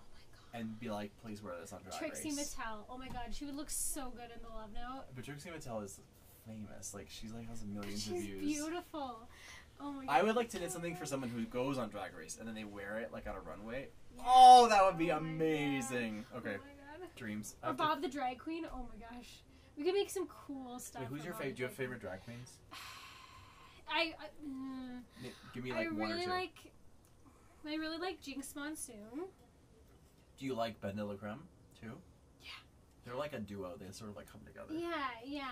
and be like, please wear this on Drag Trixie Race. Mattel. Oh my god, she would look so good in the Love Note. But Trixie Mattel is famous. Like, she's like has millions of She's views. beautiful. Oh my god. I would like to knit something for someone who goes on Drag Race and then they wear it like on a runway. Yeah. Oh, that would be amazing. Okay. Oh my god. Dreams. Or Bob the Drag Queen. Oh my gosh. We could make some cool stuff. Wait, who's your favorite? Do you have favorite drag queens? Give me like one or two. I really like Jinx Monsoon. Do you like Ben de la Creme too? Yeah. They're like a duo. They sort of like come together. Yeah,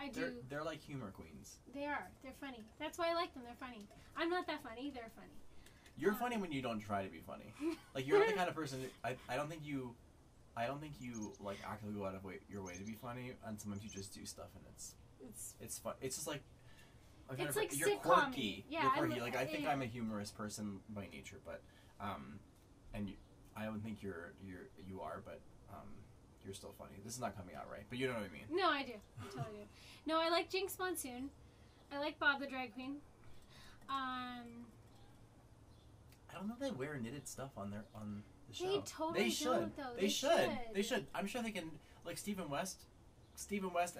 I do. They're like humor queens. They are. They're funny. That's why I like them. They're funny. I'm not that funny. They're funny. You're funny when you don't try to be funny. Like, you're not the kind of person. I don't think you like actively go out of your way to be funny, and sometimes you just do stuff and it's fun. It's just like It's like you're sitcom-y. quirky. Yeah, You're quirky. I'm- Like, I think yeah. I'm a humorous person by nature, but and I don't think you are, but you're still funny. This is not coming out right, but you know what I mean. No, I do. I totally do. No, I like Jinx Monsoon. I like Bob the Drag Queen. I don't know if they wear knitted stuff on the show. They totally don't, though. They should. I'm sure they can. Like Stephen West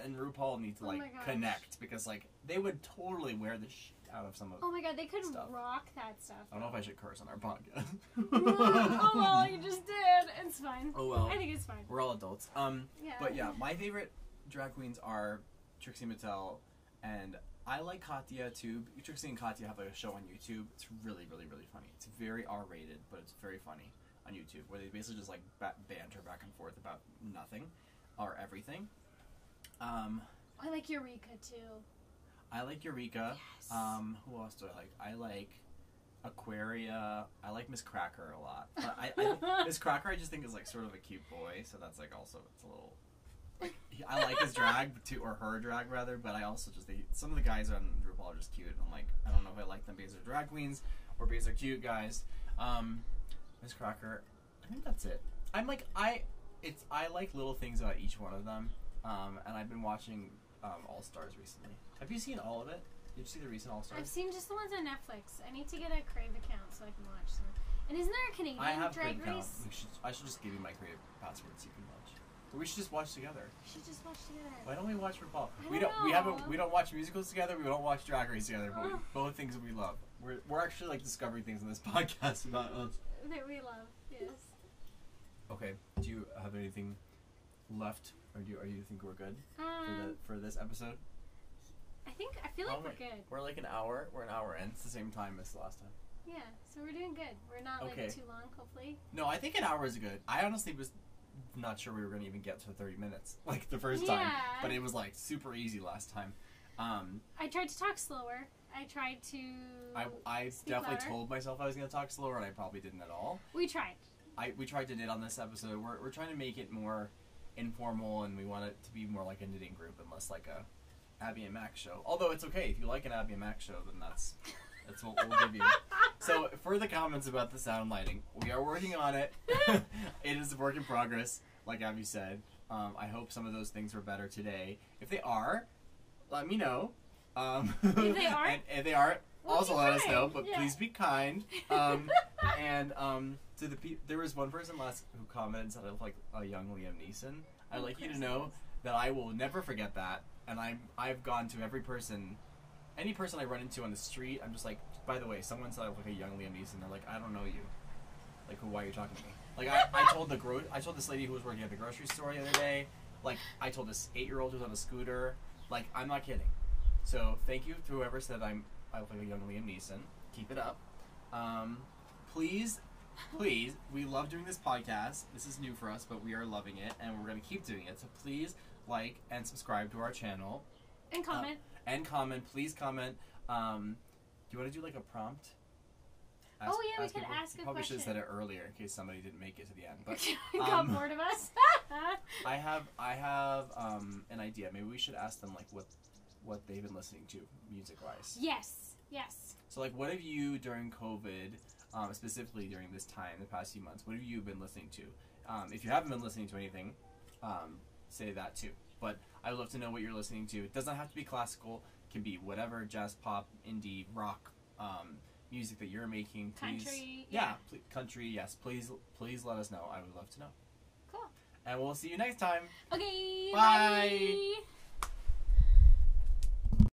and RuPaul need to Oh like my gosh. connect, because like they would totally wear the shit out of some of. Oh my god, they could stuff. rock that stuff. I don't know if I should curse on our podcast. Oh well, you just did. It's fine. Oh well. I think it's fine. We're all adults. Yeah. But yeah, my favorite drag queens are Trixie Mattel, and I like Katya too. Trixie and Katya have a show on YouTube. It's really, really, really funny. It's very R-rated, but it's very funny on YouTube, where they basically just like banter back and forth about nothing or everything. I like Eureka too. I like Eureka. Yes. Who else do I like? I like Aquaria. I like Miss Cracker a lot. But I Miss Cracker, I just think is like sort of a cute boy, so that's like also it's a little. Like, I like his drag or her drag rather, but I also just think some of the guys on RuPaul are just cute. I'm like, I don't know if I like them because they're drag queens or because they're cute guys. Miss Cracker, I think that's it. I'm like I like little things about each one of them, and I've been watching All Stars recently. Have you seen all of it? Did you see the recent All Stars? I've seen just the ones on Netflix. I need to get a Crave account so I can watch them. And isn't there a Canadian I have Drag Crave Race? account. I should just give you my Crave password so you can watch. Or we should just watch together. We should just watch together. Why don't we watch RuPaul? I We don't don't. know. We don't watch musicals together. We don't watch Drag Race together. But both things that we love. We're actually like discovering things in this podcast about us. That we love, yes. Okay. Do you have anything left, or do you think we're good for this episode? I feel like we're good. We're like an hour. We're an hour in. It's the same time as the last time. Yeah, so we're doing good. We're not Okay. too long, hopefully. No, I think an hour is good. I honestly was not sure we were going to even get to 30 minutes, like the first time. Yeah. But it was like super easy last time. I tried to talk slower. I tried to. I speak definitely louder. told myself I was going to talk slower, and I probably didn't at all. We tried. We tried to knit on this episode. We're trying to make it more informal, and we want it to be more like a knitting group and less like a Abby and Max show. Although it's okay if you like an Abby and Max show, then that's what we'll give you. So for the comments about the sound lighting, we are working on it. It is a work in progress, like Abby said. I hope some of those things were better today. If they are, let me know. If they aren't, and if they aren't, we'll also be let us kind. know. But Yeah. please be kind. To the there was one person last who commented and said I look like a young Liam Neeson. I'd like you to know that I will never forget that, and I've gone to every person, any person I run into on the street. I'm just like, by the way, someone said I look like a young Liam Neeson. They're like, I don't know you. Like, why are you talking to me? Like, I told this lady who was working at the grocery store the other day. Like, I told this 8-year-old who's on a scooter. Like, I'm not kidding. So thank you to whoever said I look like a young Liam Neeson. Keep it up. Please, we love doing this podcast. This is new for us, but we are loving it, and we're going to keep doing it. So please like and subscribe to our channel. And comment. Please comment. Do you want to do like a prompt? We could people? ask a Probably should have said question. it earlier in case somebody didn't make it to the end. But Got bored of us. I have an idea. Maybe we should ask them like what they've been listening to music wise. Yes. So like, what have you during COVID, specifically during this time, the past few months, what have you been listening to? If you haven't been listening to anything, say that too. But I would love to know what you're listening to. It doesn't have to be classical. It can be whatever, jazz, pop, indie, rock, music that you're making. Please, Country. country. Yes, please let us know. I would love to know. Cool. And we'll see you next time. Okay. Bye.